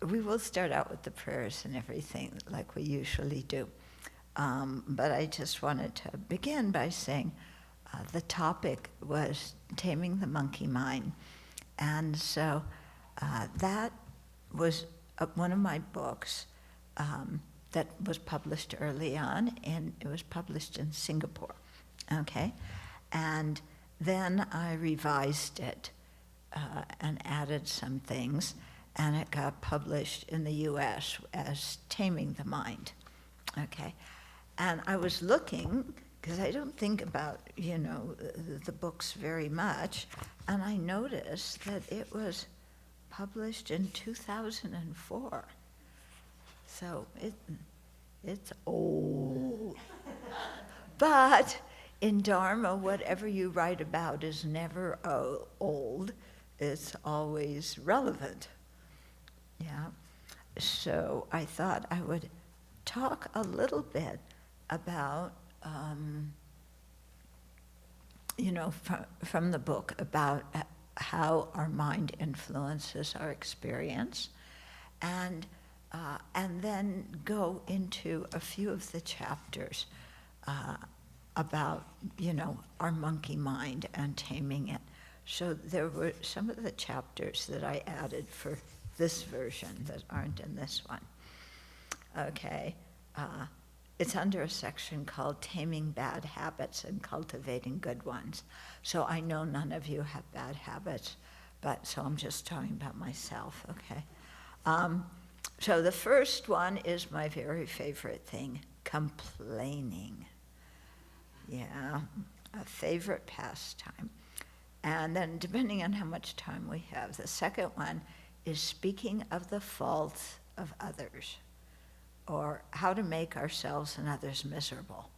we will start out with the prayers and everything like we usually do. But I just wanted to begin by saying the topic was Taming the Monkey Mind. And so that was one of my books that was published early on, and it was published in Singapore, okay? And then I revised it and added some things, and it got published in the US as Taming the Mind, okay? And I was looking, because I don't think about, the books very much, and I noticed that it was published in 2004. So it's old. But in Dharma, whatever you write about is never old. It's always relevant. Yeah. So I thought I would talk a little bit about, from the book, about how our mind influences our experience, and then go into a few of the chapters about, our monkey mind and taming it. So there were some of the chapters that I added for this version that aren't in this one. Okay. It's under a section called Taming Bad Habits and Cultivating Good Ones. So I know none of you have bad habits, so I'm just talking about myself, okay? So the first one is my very favorite thing, complaining. Yeah, a favorite pastime. And then depending on how much time we have, the second one is speaking of the faults of others, or how to make ourselves and others miserable.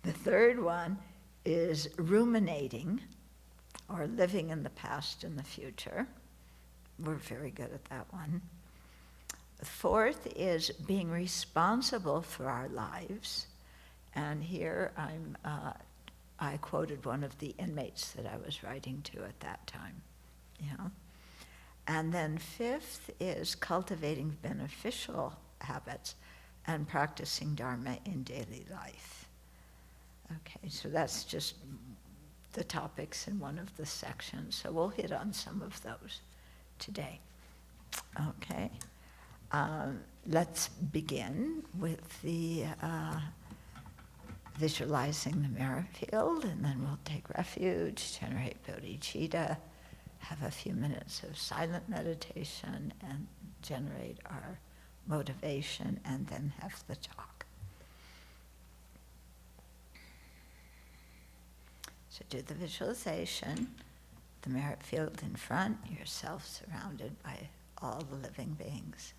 The third one is ruminating, or living in the past and the future. We're very good at that one. The fourth is being responsible for our lives. And here I quoted one of the inmates that I was writing to at that time. And then fifth is cultivating beneficial habits and practicing Dharma in daily life. Okay, so that's just the topics in one of the sections. So we'll hit on some of those today. Okay, let's begin with the visualizing the merit field, and then we'll take refuge, generate bodhicitta, have a few minutes of silent meditation, and generate our motivation, and then have the talk. So do the visualization, the merit field in front, yourself surrounded by all the living beings.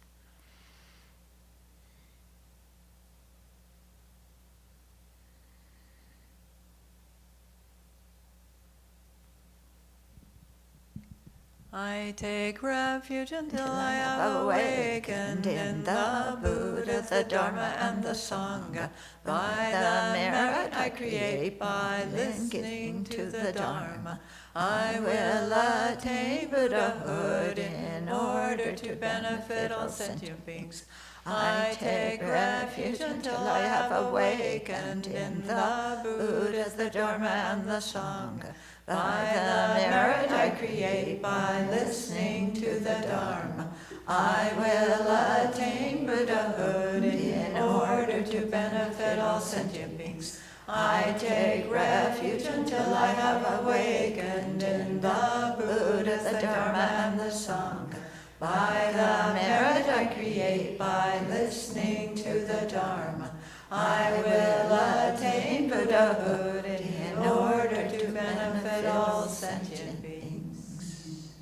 I take refuge until I have awakened in the Buddha, the Dharma, and the Sangha. By the merit I create by listening to the Dharma, I will attain Buddhahood in order to benefit all sentient beings. I take refuge until I have awakened in the Buddha, the Dharma, and the Sangha. By the merit I create by listening to the Dharma, I will attain Buddhahood in order to benefit all sentient beings. I take refuge until I have awakened in the Buddha, the Dharma, and the Sangha. By the merit I create by listening to the Dharma, I will attain Buddhahood in order to benefit all sentient beings.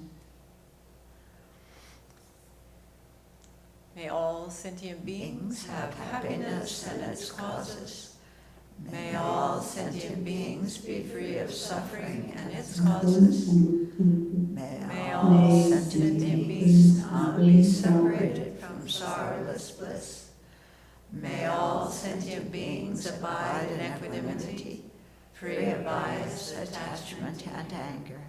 May all sentient beings have happiness and its causes. May all sentient beings be free of suffering and its causes. May all sentient beings not be separated from sorrowless bliss. May all sentient beings abide in equanimity, free of bias, attachment, and anger.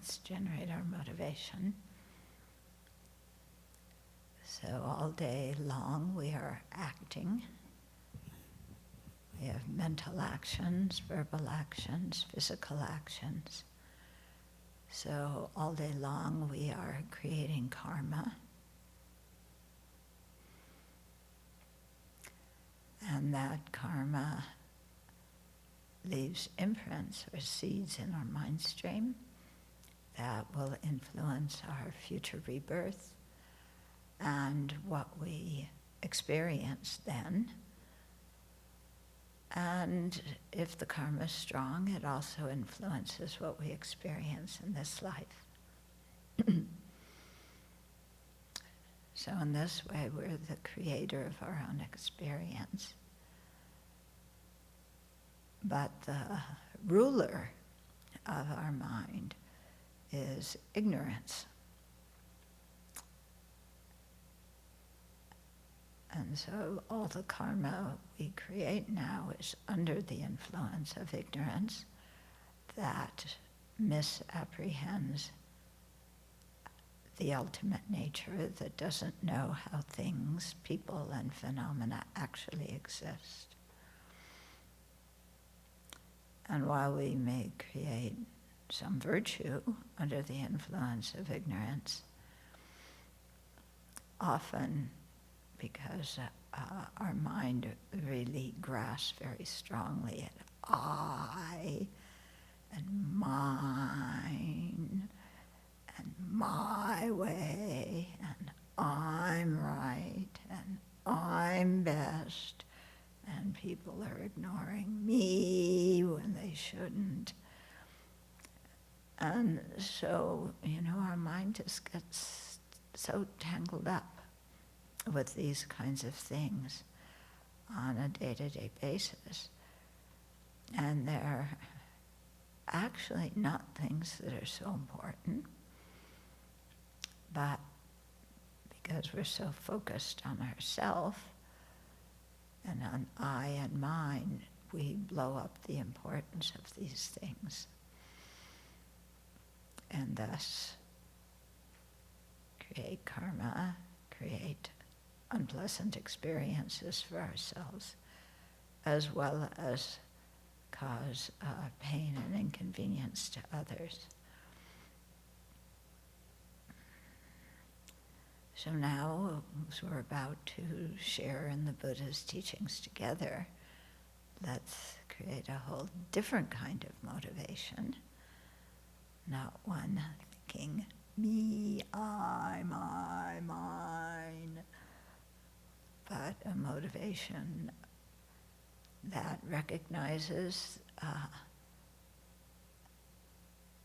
thoughts generate our motivation. So all day long we are acting. We have mental actions, verbal actions, physical actions. So all day long we are creating karma. And that karma leaves imprints or seeds in our mind stream that will influence our future rebirth and what we experience then. And if the karma is strong, it also influences what we experience in this life. So in this way, we're the creator of our own experience. But the ruler of our mind is ignorance. And so all the karma we create now is under the influence of ignorance that misapprehends the ultimate nature, that doesn't know how things, people, and phenomena actually exist. And while we may create some virtue under the influence of ignorance, often because our mind really grasps very strongly at I and mine and my way and I'm right and I'm best, and people are ignoring me when they shouldn't. And so, our mind just gets so tangled up with these kinds of things on a day-to-day basis. And they're actually not things that are so important, but because we're so focused on ourself and on I and mine, we blow up the importance of these things. And thus create karma, create unpleasant experiences for ourselves, as well as cause pain and inconvenience to others. So now, as we're about to share in the Buddha's teachings together, let's create a whole different kind of motivation, not one thinking, me, I, my, mine, but a motivation that recognizes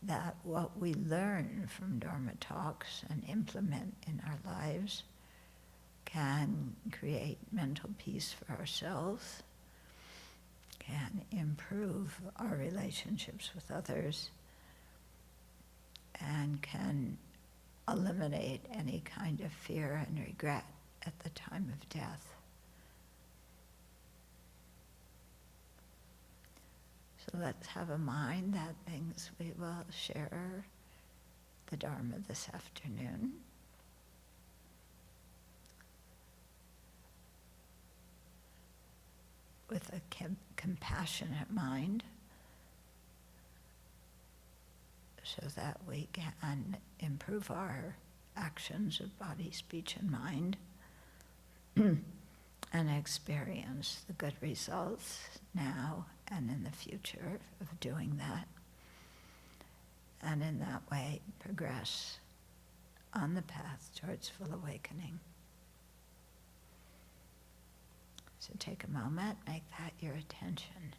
that what we learn from Dharma talks and implement in our lives can create mental peace for ourselves, can improve our relationships with others, and can eliminate any kind of fear and regret at the time of death. So let's have a mind that thinks we will share the Dharma this afternoon. With a compassionate mind, so that we can improve our actions of body, speech, and mind, and experience the good results now and in the future of doing that, and in that way progress on the path towards full awakening. So take a moment, make that your attention.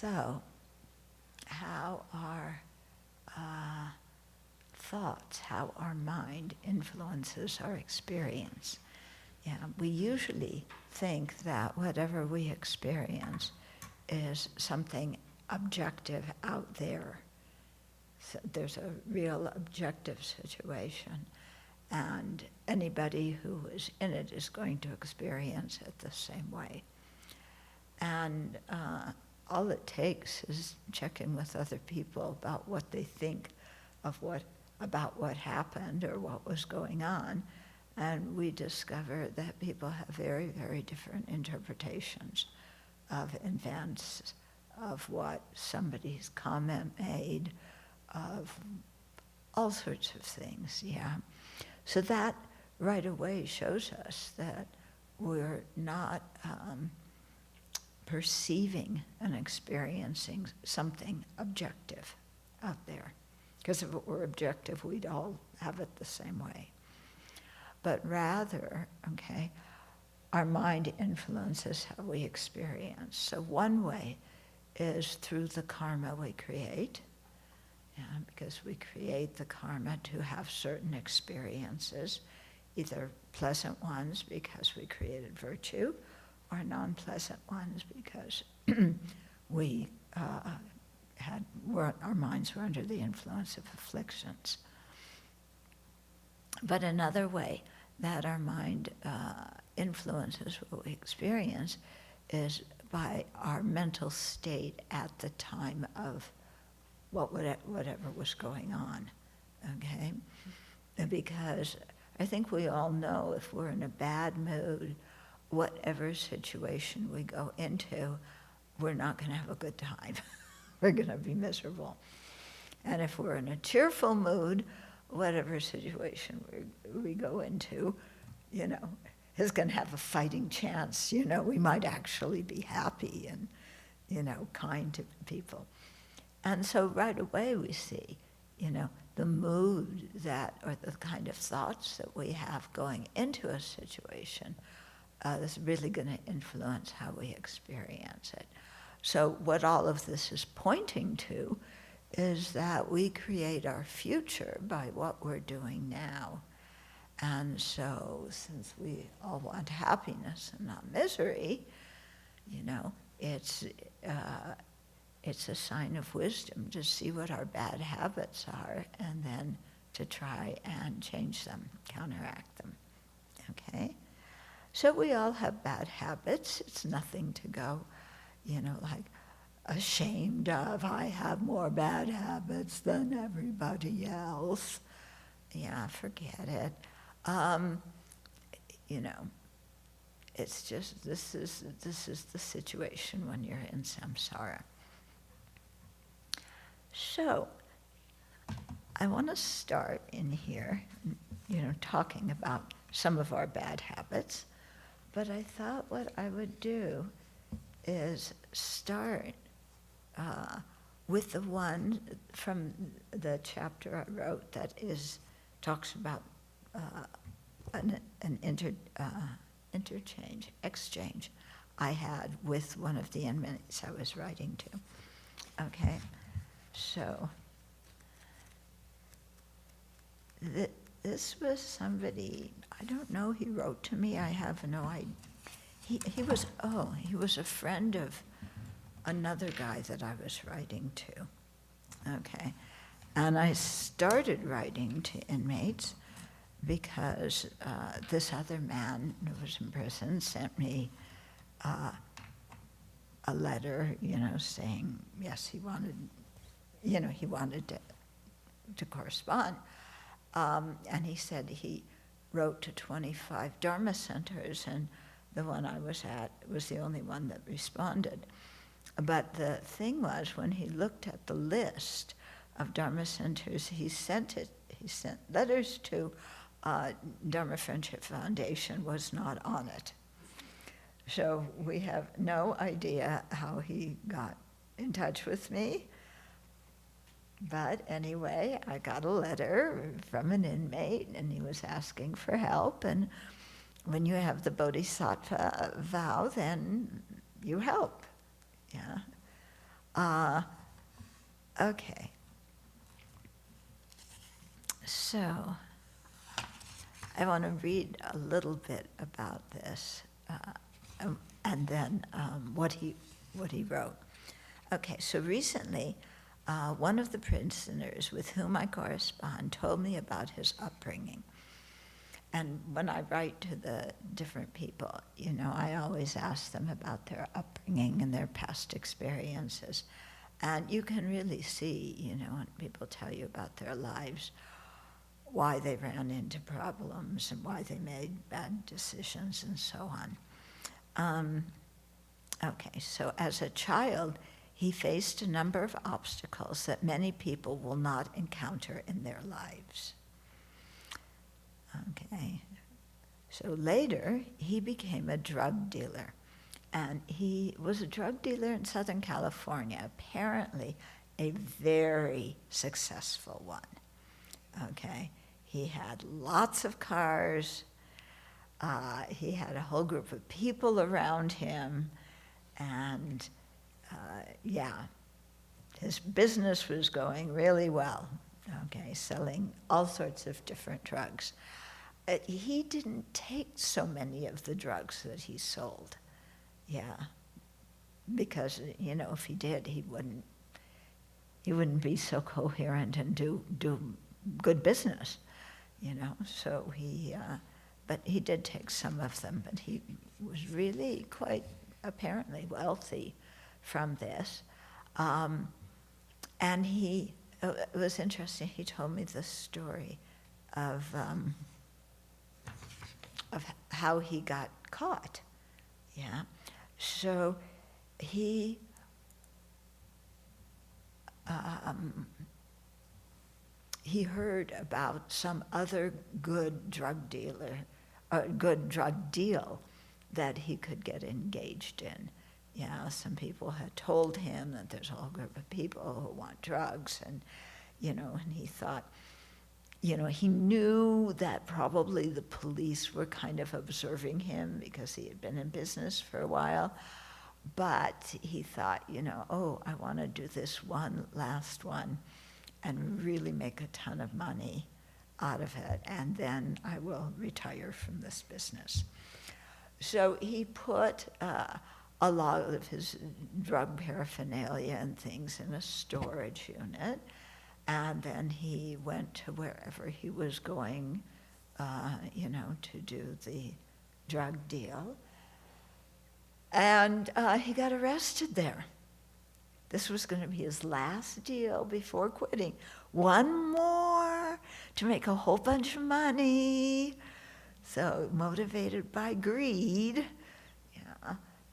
So, how our thoughts, how our mind influences our experience. Yeah, we usually think that whatever we experience is something objective out there. So there's a real objective situation, and anybody who is in it is going to experience it the same way. And all it takes is checking with other people about what they think about what happened or what was going on, and we discover that people have very, very different interpretations of events, of what somebody's comment made, of all sorts of things, yeah. So that right away shows us that we're not perceiving and experiencing something objective out there. Because if it were objective, we'd all have it the same way. But rather, okay, our mind influences how we experience. So one way is through the karma we create, because we create the karma to have certain experiences, either pleasant ones because we created virtue, or non-pleasant ones because our minds were under the influence of afflictions. But another way that our mind influences what we experience is by our mental state at the time of whatever was going on, okay? Because I think we all know if we're in a bad mood, whatever situation we go into, we're not going to have a good time. We're going to be miserable. And if we're in a cheerful mood, whatever situation we go into, is going to have a fighting chance. We might actually be happy and, kind to people. And so right away we see, the mood or the kind of thoughts that we have going into a situation is really going to influence how we experience it. So what all of this is pointing to is that we create our future by what we're doing now. And so since we all want happiness and not misery, it's a sign of wisdom to see what our bad habits are and then to try and change them, counteract them, okay? So we all have bad habits. It's nothing to go, like ashamed of. I have more bad habits than everybody else. Yeah, forget it. It's just, this is the situation when you're in samsara. So, I want to start in here, talking about some of our bad habits, but I thought what I would do is start with the one from the chapter I wrote that talks about an exchange I had with one of the inmates I was writing to. Okay, so this was somebody, I don't know, he wrote to me, I have no idea. He was a friend of another guy that I was writing to. Okay, and I started writing to inmates because this other man who was in prison sent me a letter, saying, yes, he wanted to correspond. And he said he wrote to 25 Dharma centers, and the one I was at was the only one that responded. But the thing was, when he looked at the list of Dharma centers, he sent letters to Dharma Friendship Foundation, was not on it. So we have no idea how he got in touch with me. But anyway, I got a letter from an inmate, and he was asking for help. And when you have the bodhisattva vow, then you help. Yeah. Okay. So I want to read a little bit about this, and then what he wrote. Okay, so recently, one of the prisoners with whom I correspond told me about his upbringing. And when I write to the different people, I always ask them about their upbringing and their past experiences. And you can really see, when people tell you about their lives, why they ran into problems and why they made bad decisions and so on. Okay, so as a child, he faced a number of obstacles that many people will not encounter in their lives. Okay, so later he became a drug dealer, and he was a drug dealer in Southern California, apparently a very successful one. Okay, he had lots of cars, he had a whole group of people around him, and his business was going really well, okay, selling all sorts of different drugs. He didn't take so many of the drugs that he sold, because, if he did, he wouldn't be so coherent and do good business, so but he did take some of them, but he was really quite apparently wealthy from this. And it was interesting, he told me the story of how he got caught, So he heard about some other good drug dealer, a good drug deal that he could get engaged in. Some people had told him that there's a whole group of people who want drugs, and he thought, he knew that probably the police were kind of observing him because he had been in business for a while, but he thought, I want to do this one last one and really make a ton of money out of it, and then I will retire from this business. So he put a lot of his drug paraphernalia and things in a storage unit, and then he went to wherever he was going, to do the drug deal. And he got arrested there. This was going to be his last deal before quitting. One more to make a whole bunch of money. So motivated by greed,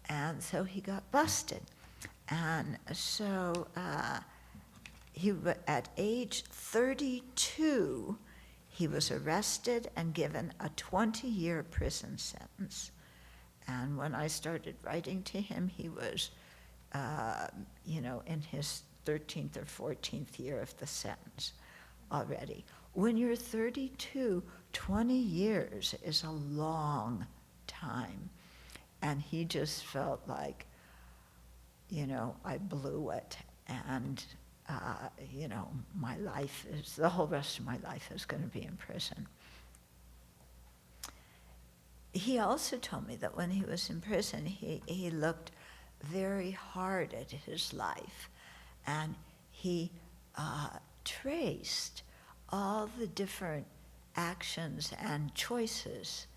and so he got busted. And so at age 32, he was arrested and given a 20-year prison sentence. And when I started writing to him, he was, in his 13th or 14th year of the sentence already. When you're 32, 20 years is a long time. And he just felt like, I blew it, and, the whole rest of my life is going to be in prison. He also told me that when he was in prison, he looked very hard at his life, and he traced all the different actions and choices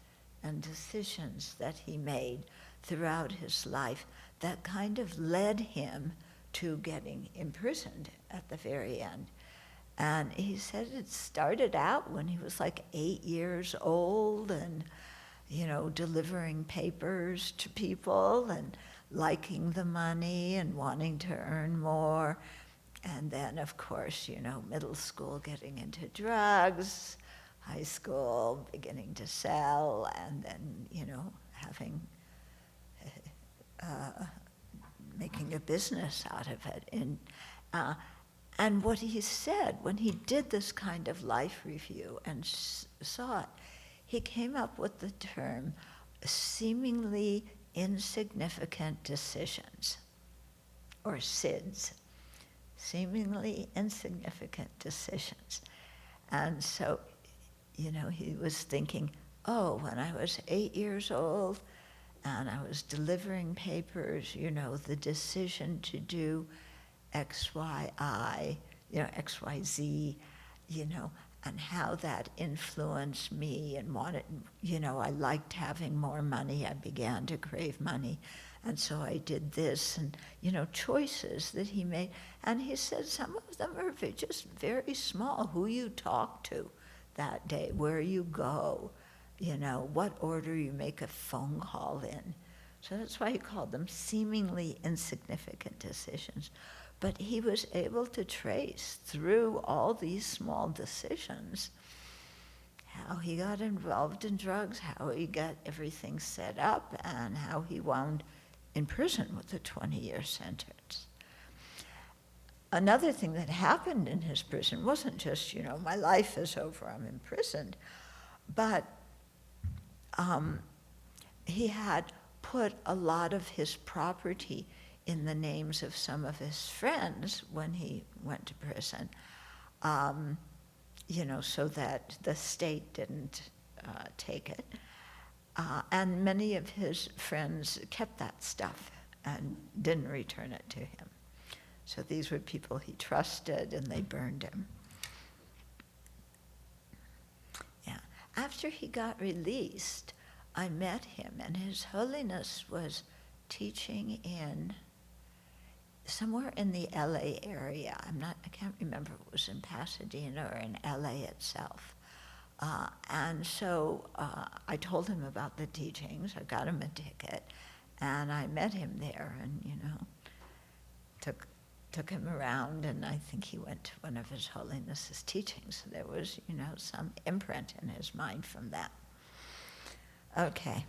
and decisions that he made throughout his life that kind of led him to getting imprisoned at the very end. And he said it started out when he was like 8 years old and, delivering papers to people and liking the money and wanting to earn more. And then, of course, middle school getting into drugs, high school beginning to sell, and then, having, making a business out of it. And what he said when he did this kind of life review and saw it, he came up with the term seemingly insignificant decisions, or SIDS, seemingly insignificant decisions. And so, he was thinking, oh, when I was 8 years old and I was delivering papers, the decision to do X, Y, I, X, Y, Z, and how that influenced me and I liked having more money. I began to crave money. And so I did this and, choices that he made. And he said some of them are just very small. Who you talk to that day, where you go, what order you make a phone call in. So that's why he called them seemingly insignificant decisions. But he was able to trace through all these small decisions how he got involved in drugs, how he got everything set up, and how he wound in prison with a 20-year sentence. Another thing that happened in his prison wasn't just, my life is over, I'm imprisoned, but he had put a lot of his property in the names of some of his friends when he went to prison, so that the state didn't take it. And many of his friends kept that stuff and didn't return it to him. So these were people he trusted, and they burned him. Yeah. After he got released, I met him, and His Holiness was teaching in somewhere in the LA area. I can't remember if it was in Pasadena or in LA itself. And so I told him about the teachings. I got him a ticket, and I met him there, and took him around, and I think he went to one of His Holiness's teachings. So there was, some imprint in his mind from that. Okay,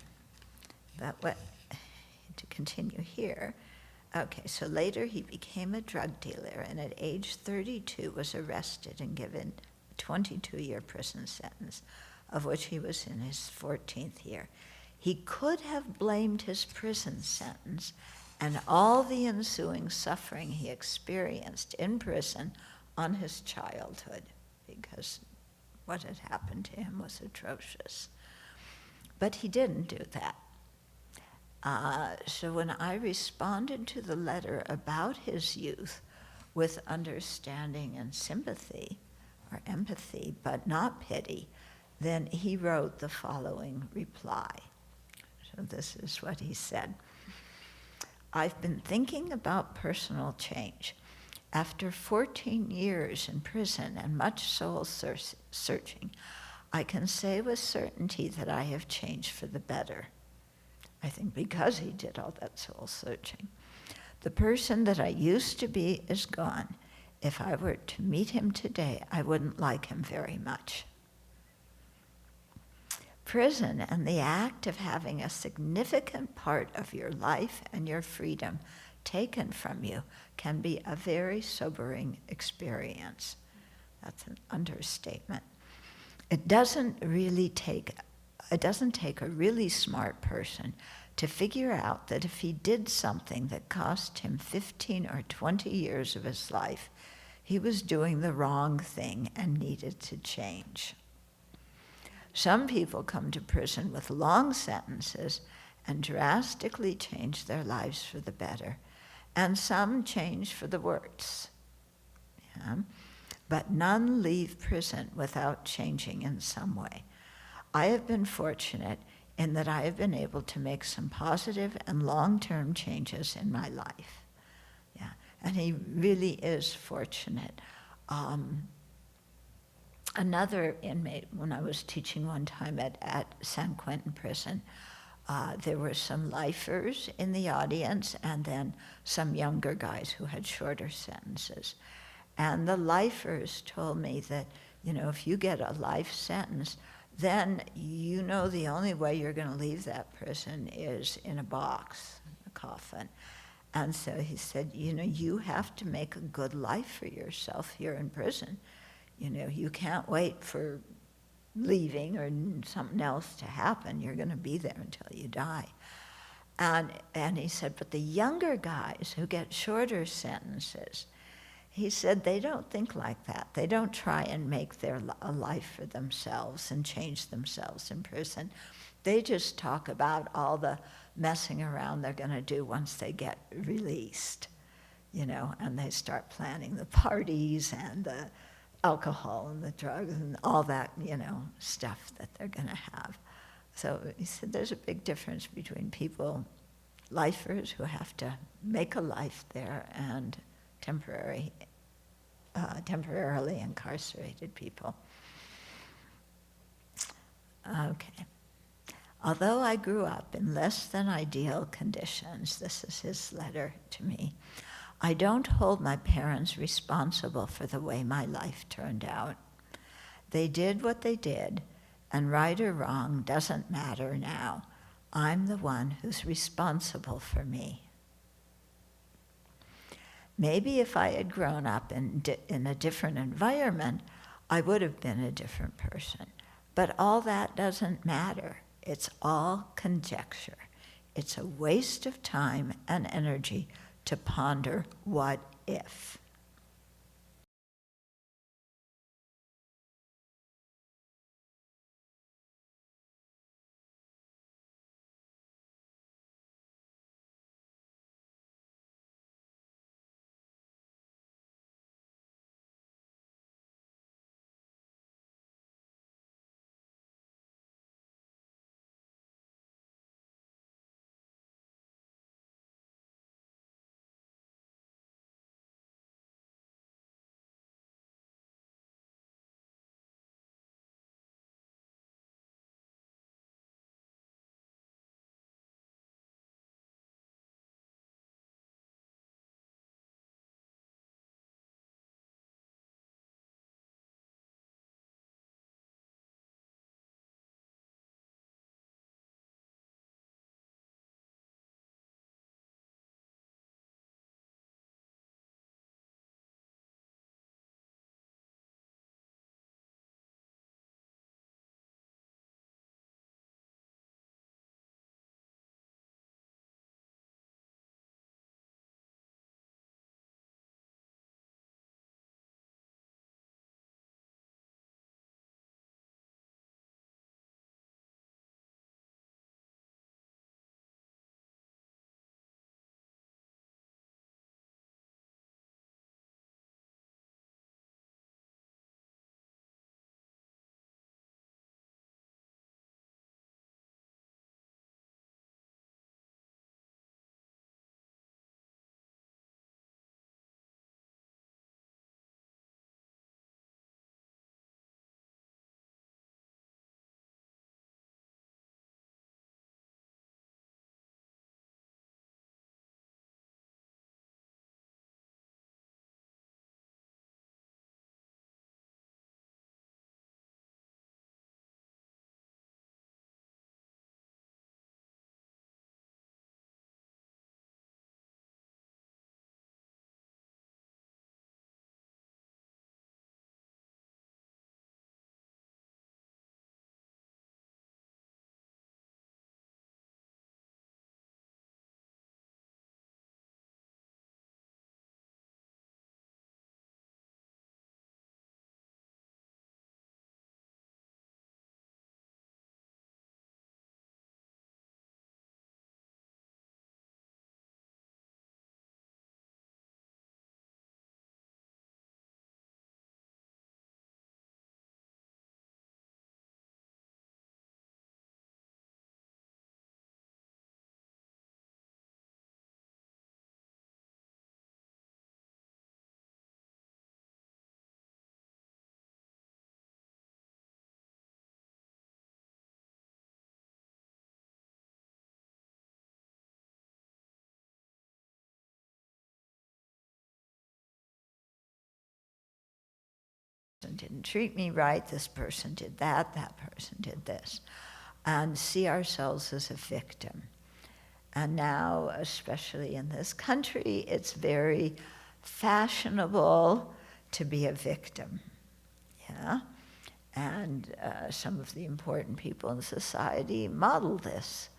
to continue here. Okay, so later he became a drug dealer, and at age 32 was arrested and given a 22-year prison sentence, of which he was in his 14th year. He could have blamed his prison sentence and all the ensuing suffering he experienced in prison on his childhood, because what had happened to him was atrocious. But he didn't do that. So when I responded to the letter about his youth with understanding and sympathy, or empathy, but not pity, then he wrote the following reply. So this is what he said. I've been thinking about personal change. After 14 years in prison and much soul searching, I can say with certainty that I have changed for the better. I think because he did all that soul searching. The person that I used to be is gone. If I were to meet him today, I wouldn't like him very much. Prison and the act of having a significant part of your life and your freedom taken from you can be a very sobering experience. That's an understatement. It doesn't take a really smart person to figure out that if he did something that cost him 15 or 20 years of his life, he was doing the wrong thing and needed to change. Some people come to prison with long sentences and drastically change their lives for the better, and some change for the worse. Yeah? But none leave prison without changing in some way. I have been fortunate in that I have been able to make some positive and long-term changes in my life. Yeah, and he really is fortunate. Another inmate, when I was teaching one time at San Quentin prison, there were some lifers in the audience and then some younger guys who had shorter sentences. And the lifers told me that, if you get a life sentence, then the only way you're going to leave that prison is in a box, a coffin. And so he said, you have to make a good life for yourself here in prison. You can't wait for leaving or something else to happen. You're going to be there until you die. And he said, but the younger guys who get shorter sentences, he said, they don't think like that. They don't try and make a life for themselves and change themselves in prison. They just talk about all the messing around they're going to do once they get released, and they start planning the parties and the alcohol and the drugs and all that, stuff that they're going to have. So he said there's a big difference between people, lifers who have to make a life there, and temporarily incarcerated people. Okay. Although I grew up in less than ideal conditions, this is his letter to me, I don't hold my parents responsible for the way my life turned out. They did what they did, and right or wrong doesn't matter now. I'm the one who's responsible for me. Maybe if I had grown up in a different environment, I would have been a different person. But all that doesn't matter. It's all conjecture. It's a waste of time and energy to ponder what if. Didn't treat me right, this person did that person did this, and see ourselves as a victim. And now, especially in this country, it's very fashionable to be a victim, yeah? And some of the important people in society model this,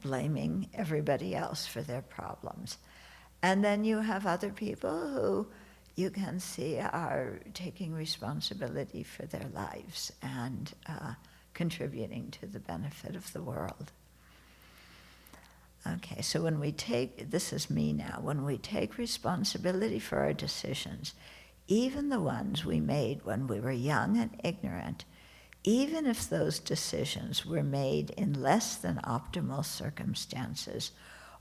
blaming everybody else for their problems. And then you have other people who you can see are taking responsibility for their lives and contributing to the benefit of the world. Okay, so when we take, this is me now, when we take responsibility for our decisions, even the ones we made when we were young and ignorant, even if those decisions were made in less than optimal circumstances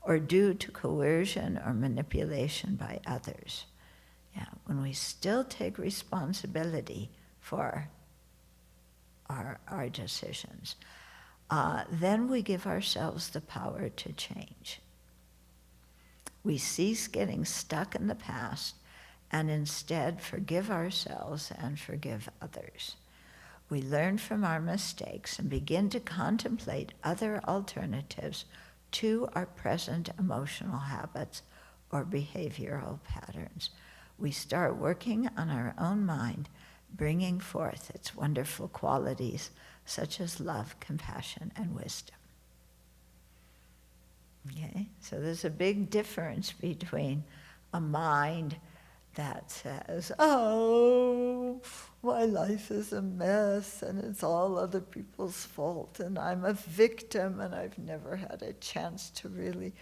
or due to coercion or manipulation by others, when we still take responsibility for our decisions, then we give ourselves the power to change. We cease getting stuck in the past and instead forgive ourselves and forgive others. We learn from our mistakes and begin to contemplate other alternatives to our present emotional habits or behavioral patterns. We start working on our own mind, bringing forth its wonderful qualities such as love, compassion, and wisdom. Okay? So there's a big difference between a mind that says, oh, my life is a mess and it's all other people's fault and I'm a victim and I've never had a chance to really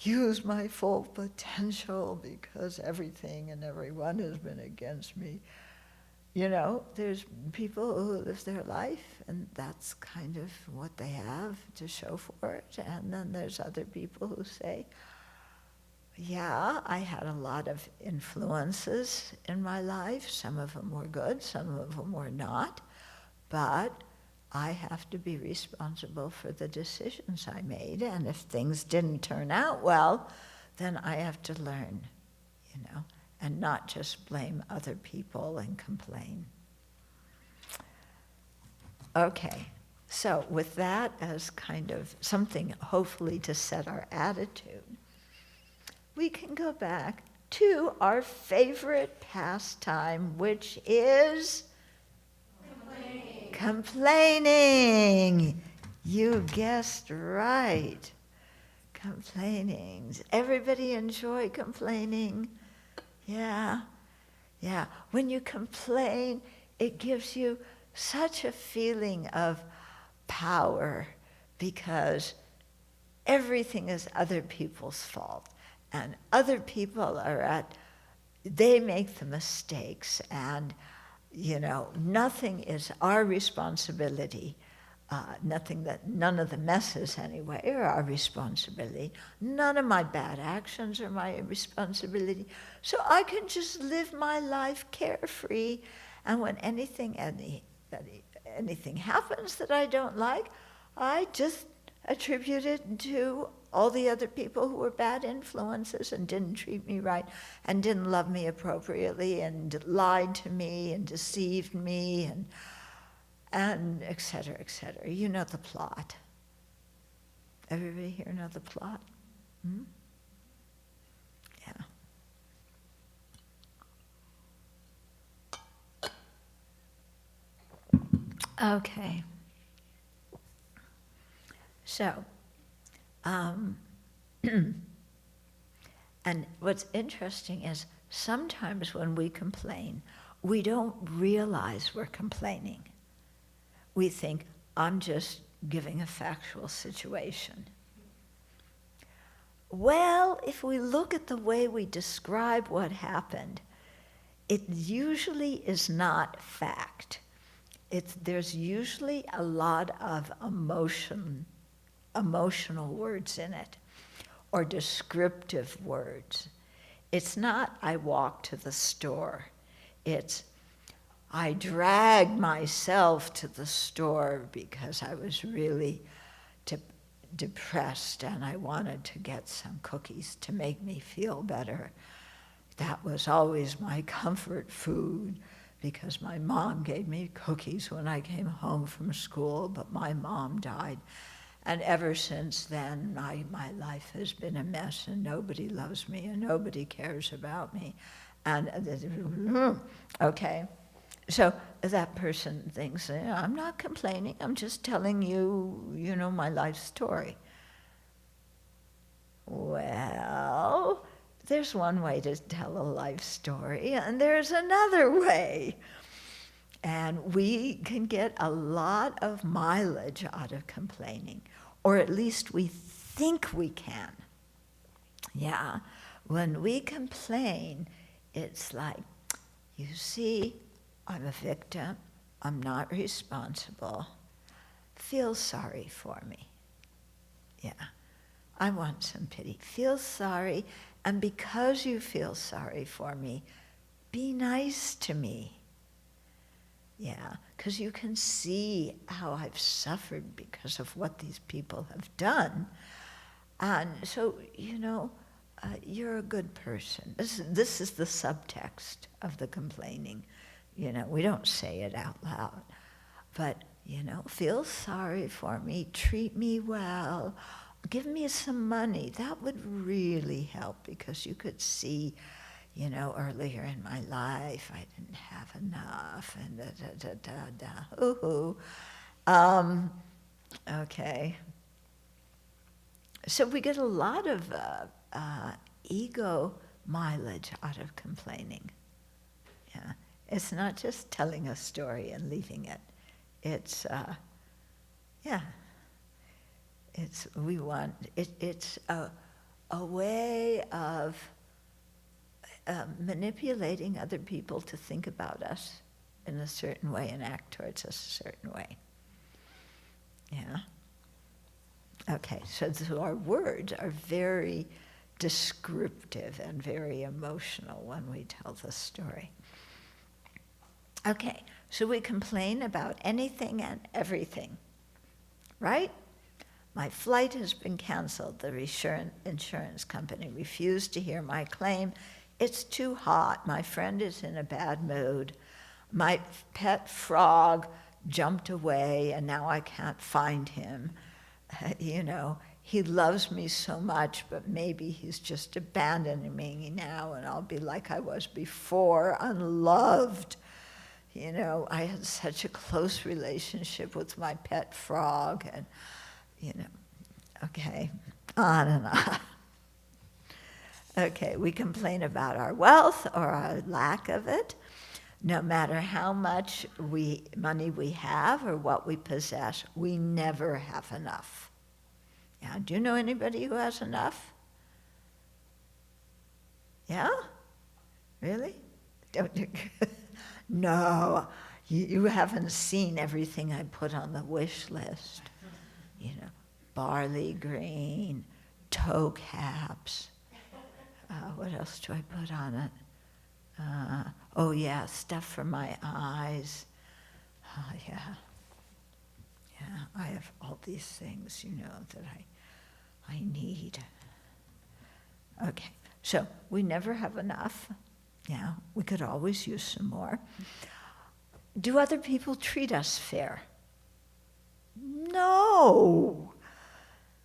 use my full potential because everything and everyone has been against me. There's people who live their life and that's kind of what they have to show for it. And then there's other people who say, yeah, I had a lot of influences in my life. Some of them were good, some of them were not. But I have to be responsible for the decisions I made. And if things didn't turn out well, then I have to learn, and not just blame other people and complain. Okay, so with that as kind of something hopefully to set our attitude, we can go back to our favorite pastime, which is complaining. You guessed right. Complaining. Does everybody enjoy complaining? Yeah. When you complain, it gives you such a feeling of power because everything is other people's fault. And other people they make the mistakes and, nothing is our responsibility. None of the messes anyway are our responsibility. None of my bad actions are my responsibility. So I can just live my life carefree. And when anything happens that I don't like, I just attribute it to all the other people who were bad influences and didn't treat me right and didn't love me appropriately and lied to me and deceived me and et cetera, et cetera. You know the plot. Everybody here know the plot? Hmm? Yeah. Okay. So, and what's interesting is sometimes when we complain, we don't realize we're complaining. We think, I'm just giving a factual situation. Well, if we look at the way we describe what happened, it usually is not fact. There's usually a lot of emotional words in it, or descriptive words. It's not, I walked to the store. It's, I dragged myself to the store because I was really depressed and I wanted to get some cookies to make me feel better. That was always my comfort food because my mom gave me cookies when I came home from school, but my mom died. And ever since then, my life has been a mess and nobody loves me and nobody cares about me. And okay. So that person thinks, I'm not complaining, I'm just telling you, my life story. Well, there's one way to tell a life story, and there's another way. And we can get a lot of mileage out of complaining, or at least we think we can. Yeah, when we complain, it's like, you see, I'm a victim, I'm not responsible, feel sorry for me. Yeah, I want some pity. Feel sorry, and because you feel sorry for me, be nice to me. Yeah, because you can see how I've suffered because of what these people have done. And so, you're a good person. This is the subtext of the complaining. We don't say it out loud. But, feel sorry for me, treat me well, give me some money. That would really help, because you could see, earlier in my life, I didn't have enough, and okay. So we get a lot of ego mileage out of complaining. Yeah, it's not just telling a story and leaving it. It's it's a way of manipulating other people to think about us in a certain way and act towards us a certain way. Yeah. Okay, so our words are very descriptive and very emotional when we tell the story. Okay, so we complain about anything and everything, right? My flight has been canceled. The insurance company refused to hear my claim. It's too hot. My friend is in a bad mood. My pet frog jumped away and now I can't find him. He loves me so much, but maybe he's just abandoning me now, and I'll be like I was before, unloved. I had such a close relationship with my pet frog, and, okay, on and on. Okay, we complain about our wealth or our lack of it. No matter how much money we have or what we possess, we never have enough. Yeah, do you know anybody who has enough? Yeah? Really? No, you haven't seen everything I put on the wish list. Barley green, toe caps. What else do I put on it? Stuff for my eyes. Yeah, I have all these things, that I need. Okay, so we never have enough. Yeah, we could always use some more. Do other people treat us fair? No.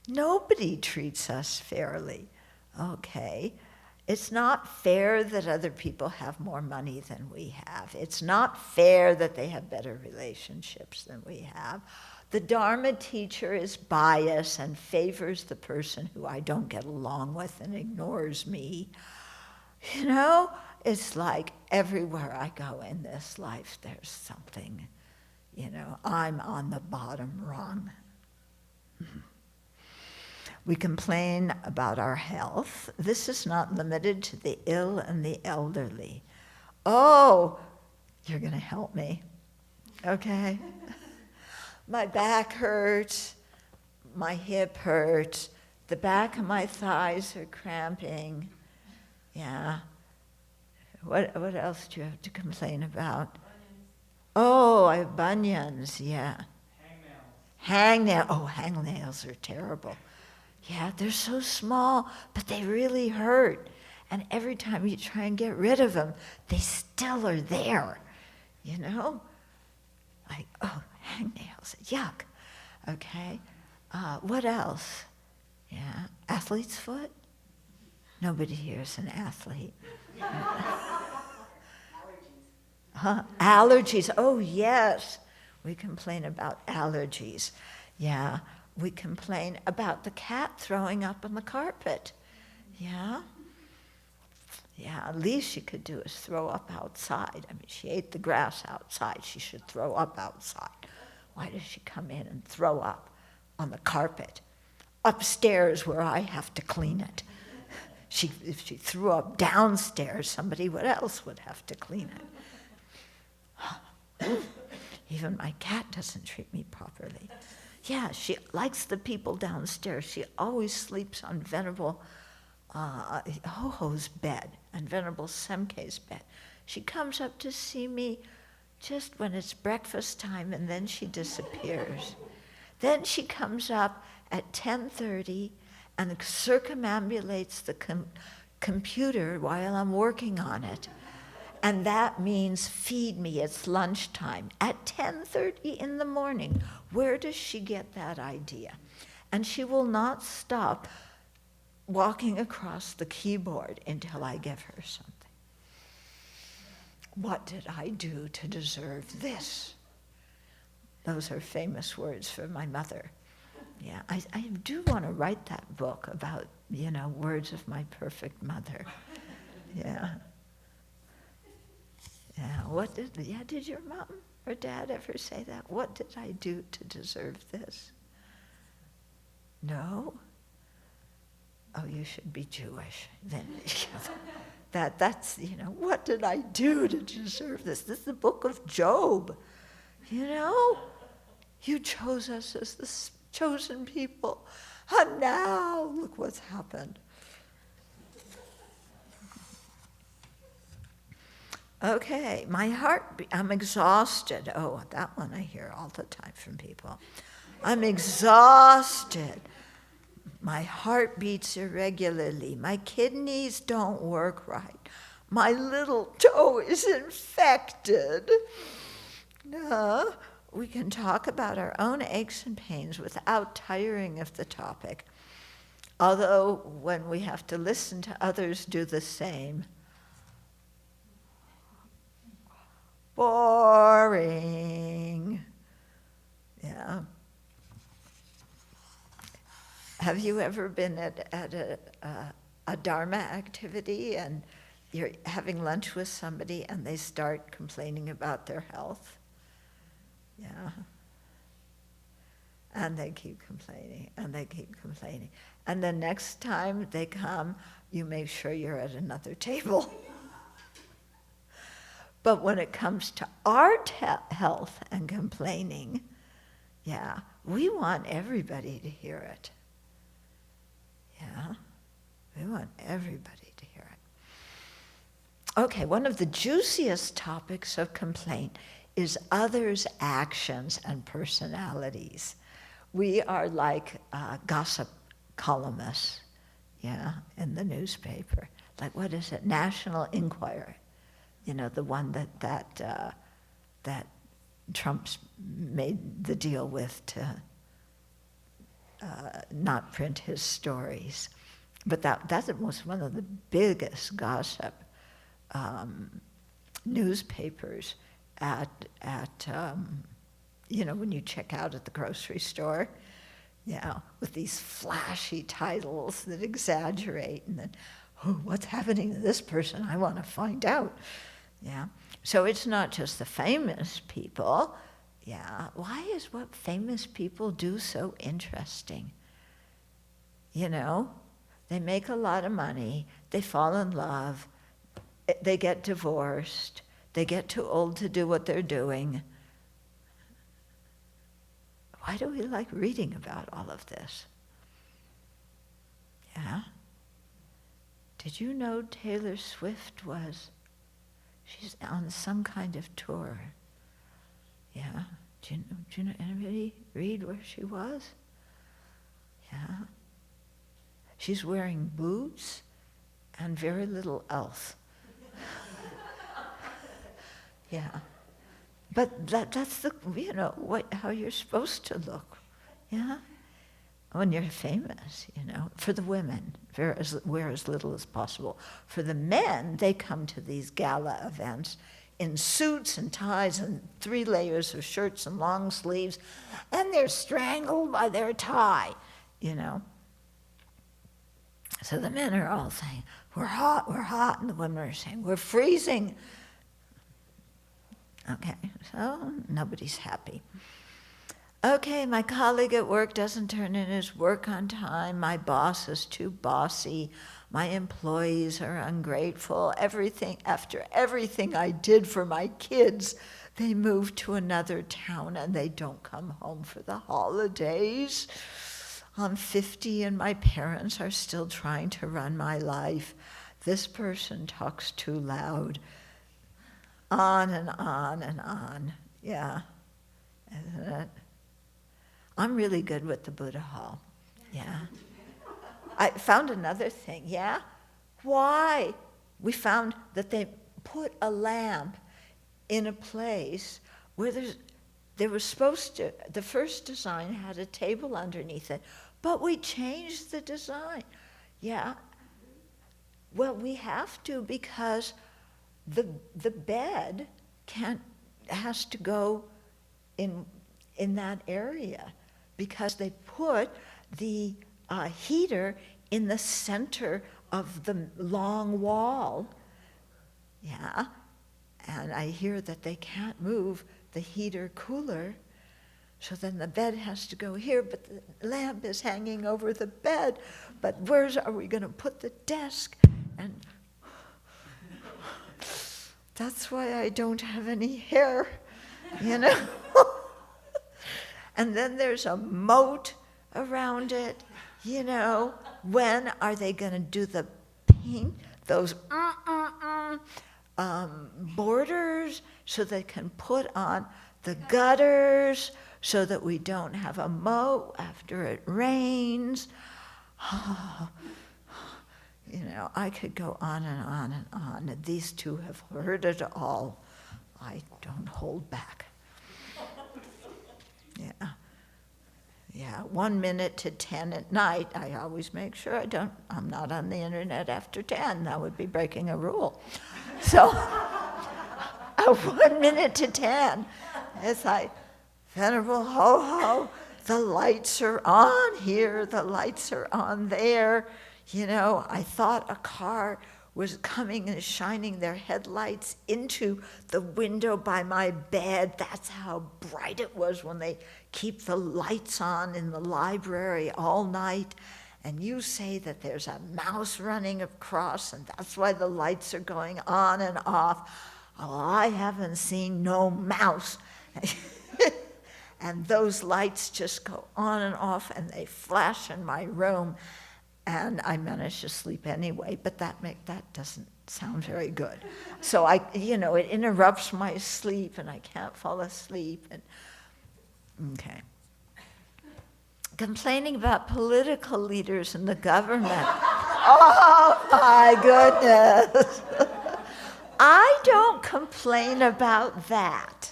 Nobody treats us fairly. Okay. It's not fair that other people have more money than we have. It's not fair that they have better relationships than we have. The Dharma teacher is biased and favors the person who I don't get along with and ignores me. It's like everywhere I go in this life, there's something, I'm on the bottom rung. We complain about our health. This is not limited to the ill and the elderly. Oh, you're going to help me, okay? My back hurts, my hip hurts, the back of my thighs are cramping. Yeah. What else do you have to complain about? Bunions. Oh, I have bunions, yeah. Hangnails. Hangnails are terrible. Yeah, they're so small, but they really hurt. And every time you try and get rid of them, they still are there, Like, hangnails, yuck. Okay, what else? Yeah, athlete's foot? Nobody here is an athlete. Allergies, oh yes. We complain about allergies. Yeah, we complain about the cat throwing up on the carpet. Yeah? Yeah, at least she could do is throw up outside. I mean, she ate the grass outside. She should throw up outside. Why does she come in and throw up on the carpet upstairs where I have to clean it? If she threw up downstairs, somebody else would have to clean it. Even my cat doesn't treat me properly. Yeah, she likes the people downstairs. She always sleeps on Venerable Ho-Ho's bed and Venerable Semke's bed. She comes up to see me just when it's breakfast time, and then she disappears. Then she comes up at 10:30 and circumambulates the computer while I'm working on it. And that means feed me, it's lunchtime. At 10:30 in the morning, where does she get that idea? And she will not stop walking across the keyboard until I give her something. What did I do to deserve this? Those are famous words for my mother. Yeah, I do want to write that book about, words of my perfect mother. Yeah. Yeah, did your mom or dad ever say that? What did I do to deserve this? No? Oh, you should be Jewish. Then that's, what did I do to deserve this? This is the book of Job. You chose us as the chosen people. And now, look what's happened. Okay, my heart, I'm exhausted. Oh, that one I hear all the time from people. I'm exhausted. My heart beats irregularly. My kidneys don't work right. My little toe is infected. We can talk about our own aches and pains without tiring of the topic. Although when we have to listen to others do the same, boring. Yeah. Have you ever been at a Dharma activity and you're having lunch with somebody and they start complaining about their health? Yeah. And they keep complaining, and they keep complaining. And the next time they come, you make sure you're at another table. But when it comes to our health and complaining, yeah, we want everybody to hear it. Yeah, we want everybody to hear it. Okay, one of the juiciest topics of complaint is others' actions and personalities. We are like gossip columnists, yeah, in the newspaper. Like, what is it? National Enquirer. The one that Trump's made the deal with to not print his stories. But that was one of the biggest gossip newspapers at when you check out at the grocery store, with these flashy titles that exaggerate, and then, oh, what's happening to this person? I want to find out. Yeah. So it's not just the famous people. Yeah. Why is what famous people do so interesting? They make a lot of money, they fall in love, they get divorced, they get too old to do what they're doing. Why do we like reading about all of this? Yeah? Did you know Taylor Swift she's on some kind of tour? Yeah? Do you know anybody read where she was? Yeah? She's wearing boots and very little else. Yeah. But that's how you're supposed to look, yeah? When you're famous, for the women, wear as little as possible. For the men, they come to these gala events in suits and ties and 3 layers of shirts and long sleeves, and they're strangled by their tie, So the men are all saying, we're hot, and the women are saying, we're freezing. Okay, so nobody's happy. Okay, my colleague at work doesn't turn in his work on time. My boss is too bossy. My employees are ungrateful. After everything I did for my kids, they moved to another town and they don't come home for the holidays. I'm 50 and my parents are still trying to run my life. This person talks too loud. On and on and on. Yeah, isn't it? I'm really good with the Buddha Hall. Yeah. I found another thing. Yeah? Why? We found that they put a lamp in a place where they were supposed to, the first design had a table underneath it, but we changed the design. Yeah. Well, we have to because the bed has to go in that area because they put the heater in the center of the long wall. Yeah, and I hear that they can't move the heater cooler, so then the bed has to go here, but the lamp is hanging over the bed. But where are we going to put the desk? And that's why I don't have any hair, you know. And then there's a moat around it, you know. When are they going to do the paint, those borders, so they can put on the gutters so that we don't have a moat after it rains? You know, I could go on and on and on, and these two have heard it all. I don't hold back. Yeah. Yeah, 1 minute to 10 at night. I always make sure I'm not on the internet after 10. That would be breaking a rule. So, 1 minute to 10, it's like, Venerable Ho-Ho, the lights are on here, the lights are on there. You know, I thought a car was coming and shining their headlights into the window by my bed. That's how bright it was when they keep the lights on in the library all night. And you say that there's a mouse running across, and that's why the lights are going on and off. Well, I haven't seen no mouse. And those lights just go on and off, and they flash in my room. And I managed to sleep anyway, but that doesn't sound very good. So it interrupts my sleep, and I can't fall asleep. And okay. Complaining about political leaders in the government. Oh my goodness. I don't complain about that.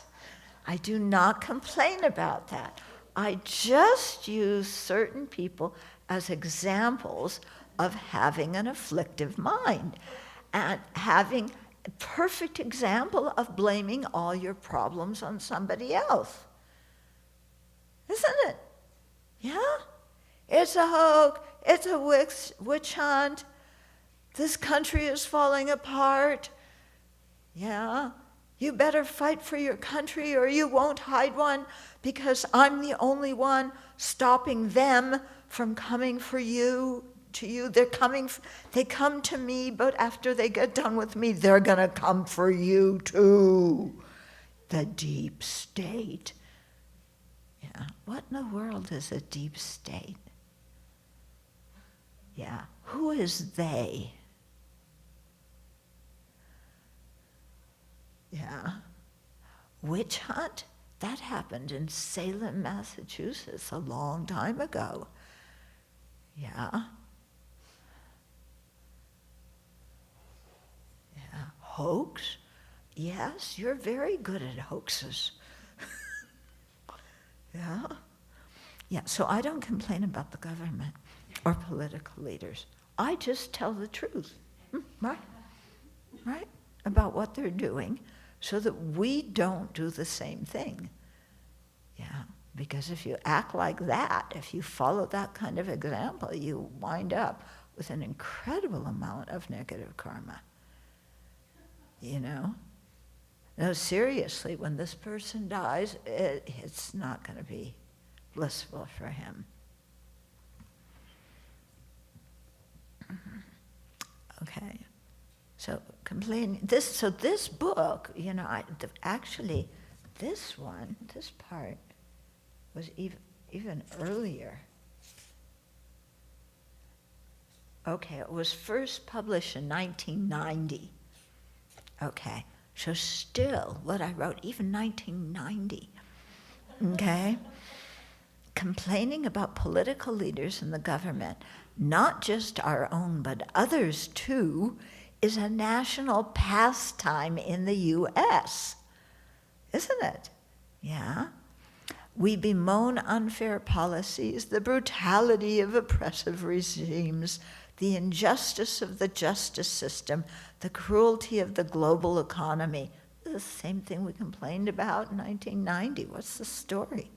I do not complain about that. I just use certain people as examples of having an afflictive mind and having a perfect example of blaming all your problems on somebody else. Isn't it? Yeah? It's a hoax. It's a witch hunt. This country is falling apart. Yeah? You better fight for your country or you won't hide one because I'm the only one stopping them from coming for you, to you. They come to me, but after they get done with me, they're going to come for you too. The deep state. Yeah, what in the world is a deep state? Yeah, who is they? Yeah, witch hunt? That happened in Salem, Massachusetts a long time ago. Yeah. Yeah. Hoax? Yes, you're very good at hoaxes. Yeah. Yeah, so I don't complain about the government or political leaders. I just tell the truth, right? Right? About what they're doing so that we don't do the same thing. Yeah. Because if you act like that, if you follow that kind of example, you wind up with an incredible amount of negative karma. You know? No, seriously, when this person dies, it's not going to be blissful for him. Okay, so this book, you know, actually, this part was even earlier. Okay, it was first published in 1990. Okay, so still, what I wrote, even 1990, okay? Complaining about political leaders in the government, not just our own, but others too, is a national pastime in the U.S., isn't it? Yeah. We bemoan unfair policies, the brutality of oppressive regimes, the injustice of the justice system, the cruelty of the global economy. The same thing we complained about in 1990. What's the story?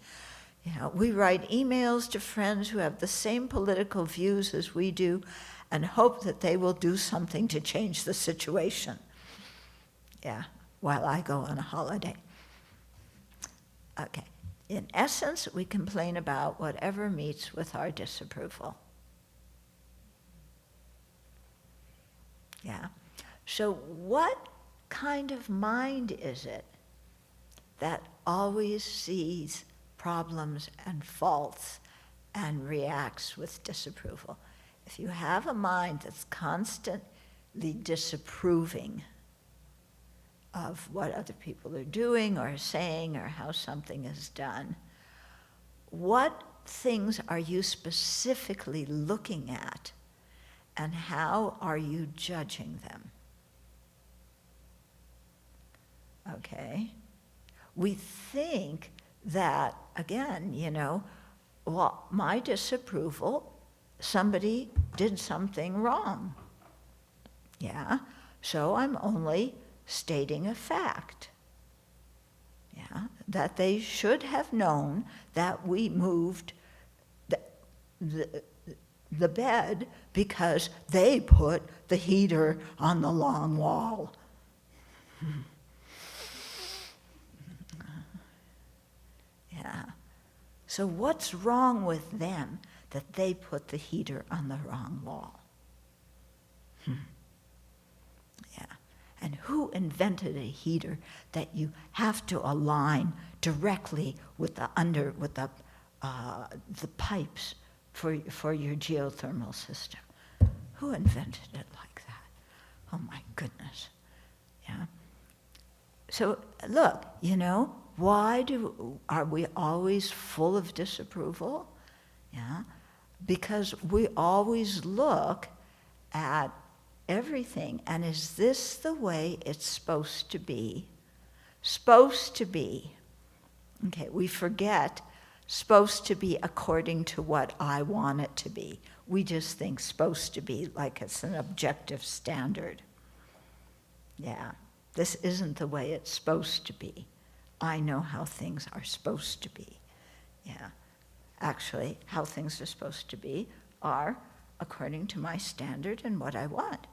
You know, we write emails to friends who have the same political views as we do and hope that they will do something to change the situation. Yeah, while I go on a holiday. Okay. In essence, we complain about whatever meets with our disapproval. Yeah. So what kind of mind is it that always sees problems and faults and reacts with disapproval? If you have a mind that's constantly disapproving of what other people are doing or saying or how something is done, what things are you specifically looking at and how are you judging them? Okay? We think that, again, you know, well, my disapproval, somebody did something wrong. Yeah? So I'm only stating a fact. Yeah? That they should have known that we moved the bed because they put the heater on the long wall. Yeah. So what's wrong with them that they put the heater on the wrong wall? Yeah. And who invented a heater that you have to align directly with the pipes for your geothermal system? Who invented it like that? Oh my goodness. Yeah. So look, you know, why are we always full of disapproval? Yeah. Because we always look at everything, and is this the way it's supposed to be? Supposed to be. Okay, we forget supposed to be according to what I want it to be. We just think supposed to be like it's an objective standard. Yeah, this isn't the way it's supposed to be. I know how things are supposed to be. Yeah, actually, how things are supposed to be are according to my standard and what I want,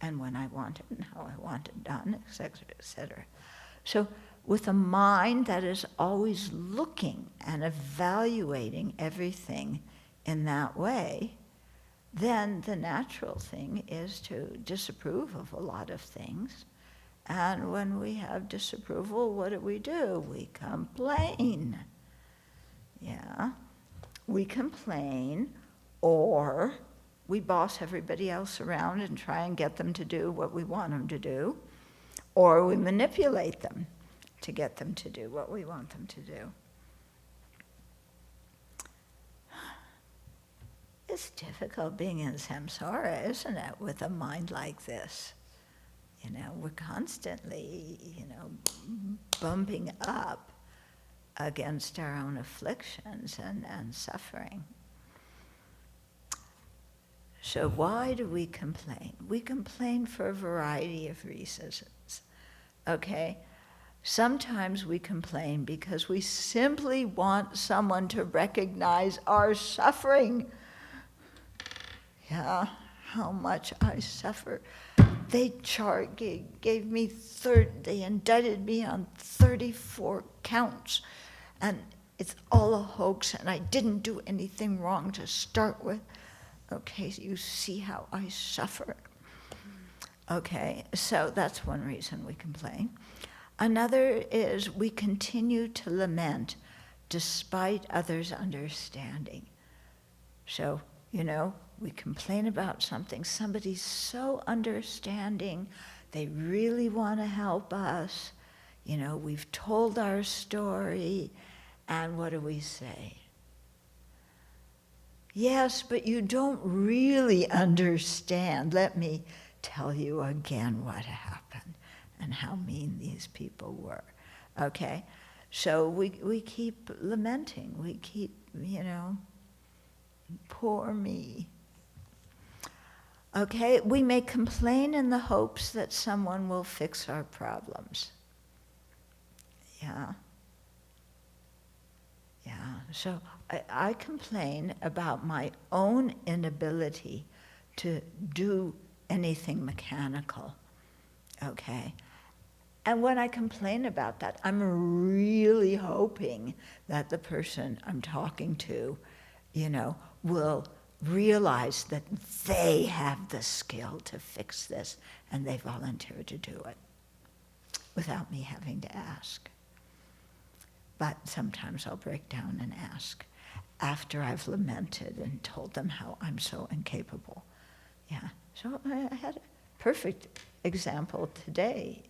and when I want it and how I want it done, etc., etc. So with a mind that is always looking and evaluating everything in that way, then the natural thing is to disapprove of a lot of things. And when we have disapproval, what do? We complain. Yeah, we complain, or we boss everybody else around and try and get them to do what we want them to do, or we manipulate them to get them to do what we want them to do. It's difficult being in samsara, isn't it, with a mind like this? You know, we're constantly, you know, bumping up against our own afflictions and suffering. So why do we complain? We complain for a variety of reasons, okay? Sometimes we complain because we simply want someone to recognize our suffering. Yeah, how much I suffer. They gave me they indicted me on 34 counts, and it's all a hoax, and I didn't do anything wrong to start with. Okay, so you see how I suffer. Okay, so that's one reason we complain. Another is we continue to lament despite others' understanding. So, we complain about something. Somebody's so understanding. They really want to help us. We've told our story. And what do we say? Yes, but you don't really understand. Let me tell you again what happened and how mean these people were. Okay? So we keep lamenting. We keep, poor me. Okay? We may complain in the hopes that someone will fix our problems. Yeah. Yeah, so I complain about my own inability to do anything mechanical, okay? And when I complain about that, I'm really hoping that the person I'm talking to, will realize that they have the skill to fix this and they volunteer to do it without me having to ask. But sometimes I'll break down and ask after I've lamented and told them how I'm so incapable. Yeah, so I had a perfect example today,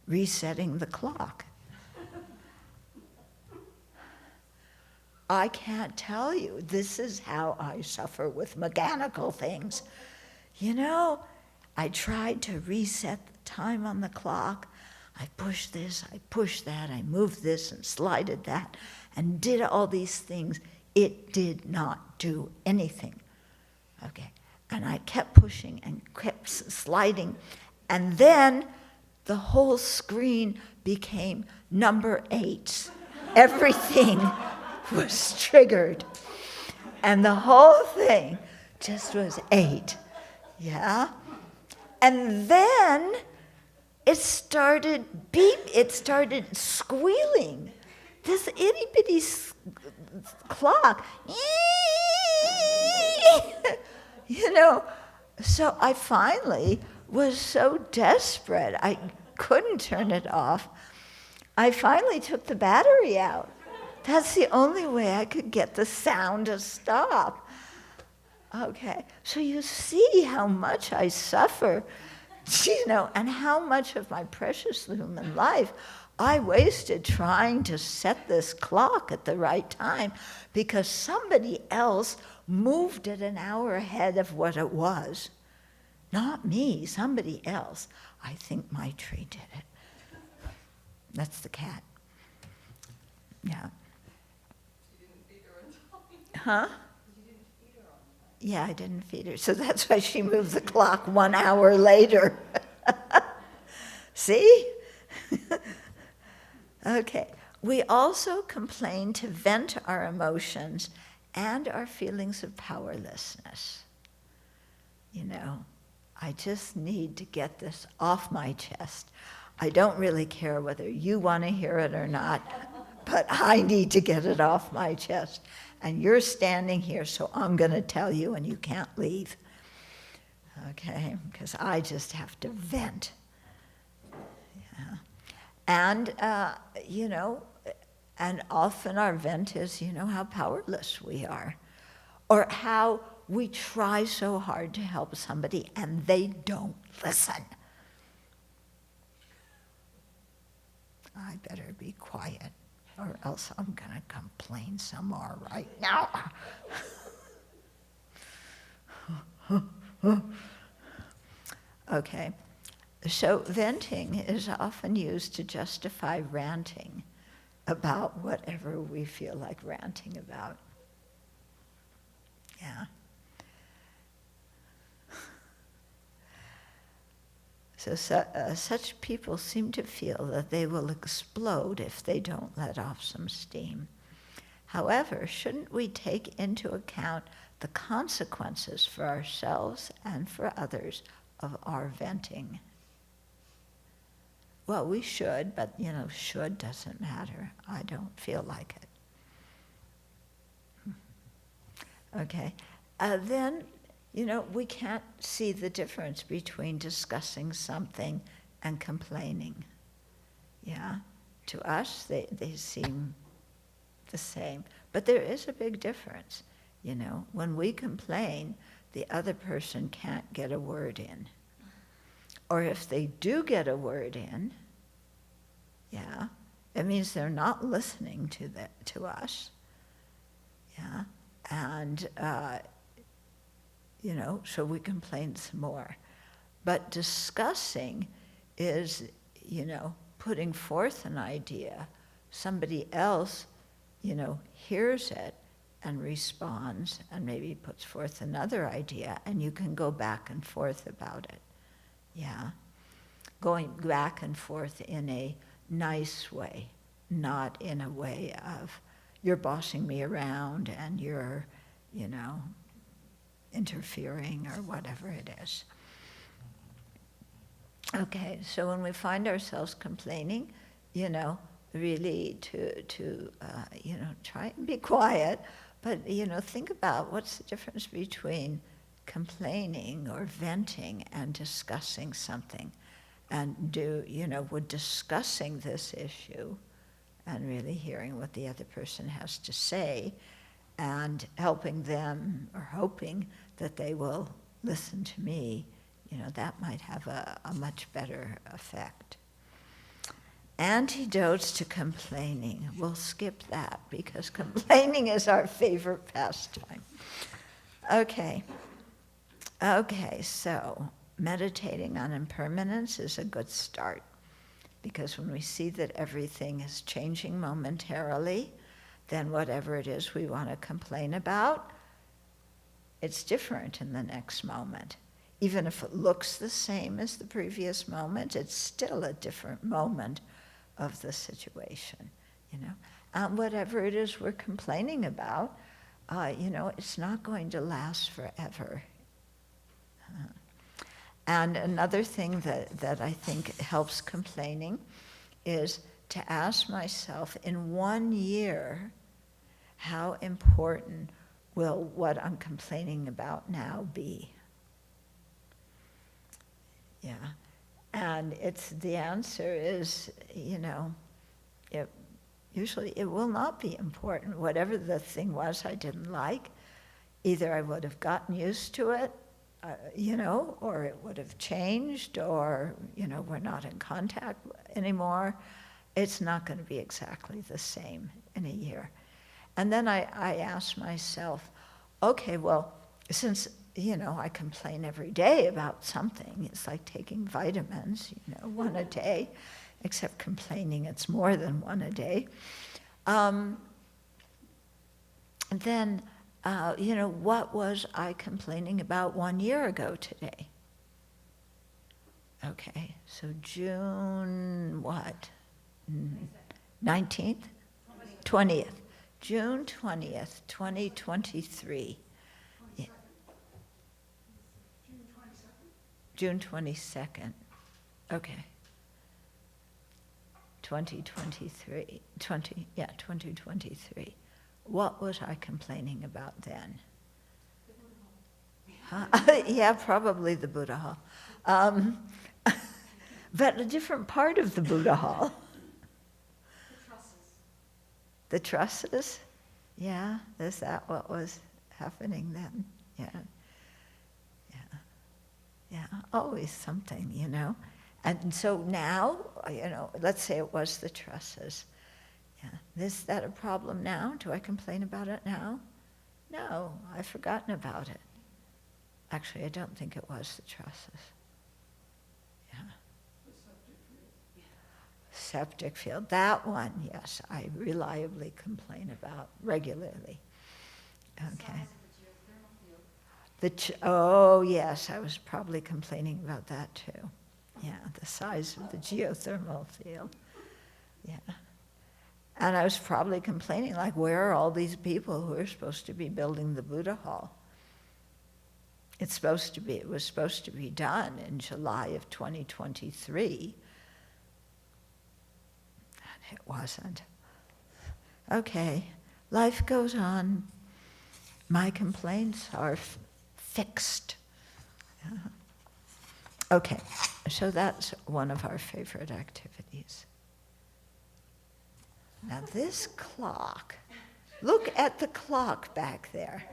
resetting the clock. I can't tell you, this is how I suffer with mechanical things. I tried to reset the time on the clock. I pushed this, I pushed that, I moved this and slided that, and did all these things. It did not do anything. Okay, and I kept pushing and kept sliding, and then the whole screen became number 8. Everything was triggered, and the whole thing just was 8. Yeah, and then it started squealing. This itty-bitty clock. So I finally was so desperate, I couldn't turn it off. I finally took the battery out. That's the only way I could get the sound to stop. Okay, so you see how much I suffer, and how much of my precious human life I wasted trying to set this clock at the right time because somebody else moved it an hour ahead of what it was. Not me, somebody else. I think my tree did it. That's the cat. Yeah. You didn't feed her on time. Huh? You didn't feed her on time. Yeah, I didn't feed her. So that's why she moved the clock 1 hour later. See? Okay. We also complain to vent our emotions and our feelings of powerlessness. I just need to get this off my chest. I don't really care whether you want to hear it or not, but I need to get it off my chest. And you're standing here, so I'm going to tell you, and you can't leave. Okay? Because I just have to vent. Yeah. And, and often our vent is, how powerless we are. Or how we try so hard to help somebody and they don't listen. I better be quiet or else I'm going to complain some more right now. Okay, so venting is often used to justify ranting about whatever we feel like ranting about. Yeah. So such people seem to feel that they will explode if they don't let off some steam. However, shouldn't we take into account the consequences for ourselves and for others of our venting. Well, we should, but should doesn't matter. I don't feel like it. Okay. Then, we can't see the difference between discussing something and complaining. Yeah? To us, they seem the same. But there is a big difference. When we complain, the other person can't get a word in. Or if they do get a word in, yeah, it means they're not listening to us. Yeah, and so we complain some more. But discussing is, putting forth an idea. Somebody else, hears it and responds and maybe puts forth another idea, and you can go back and forth about it. Yeah. Going back and forth in a nice way, not in a way of you're bossing me around and you're, interfering or whatever it is. Okay, so when we find ourselves complaining, really to try and be quiet, but, think about what's the difference between complaining or venting and discussing something. And we're discussing this issue and really hearing what the other person has to say and helping them or hoping that they will listen to me, that might have a much better effect. Antidotes to complaining. We'll skip that because complaining is our favorite pastime. Okay, so meditating on impermanence is a good start, because when we see that everything is changing momentarily, then whatever it is we want to complain about, it's different in the next moment. Even if it looks the same as the previous moment, it's still a different moment of the situation, And whatever it is we're complaining about, it's not going to last forever. And another thing that I think helps complaining is to ask myself, in 1 year, how important will what I'm complaining about now be? Yeah. And the answer is, usually it will not be important. Whatever the thing was I didn't like, either I would have gotten used to it, or it would have changed, or, we're not in contact anymore. It's not going to be exactly the same in a year. And then I ask myself, okay, well, since, I complain every day about something, it's like taking vitamins, one a day, except complaining it's more than one a day. Then, what was I complaining about 1 year ago today? Okay, so June what? 19th? 20th. June 20th, 2023. Yeah. June 22nd. Okay. 2023. 2023. What was I complaining about then? Yeah, probably the Buddha Hall. But a different part of the Buddha Hall. The trusses? Yeah, is that what was happening then? Yeah, always something, And so now, let's say it was the trusses. Yeah, is that a problem now? Do I complain about it now? No, I've forgotten about it. Actually, I don't think it was the trusses. Yeah. Septic field, that one, yes, I reliably complain about regularly. Okay. Oh yes, I was probably complaining about that too. Yeah, the size of the geothermal field. Yeah. And I was probably complaining, like, where are all these people who are supposed to be building the Buddha Hall? it was supposed to be done in July of 2023, and it wasn't. Okay, life goes on. My complaints are fixed. Yeah. Okay, so that's one of our favorite activities. Now this clock, look at the clock back there.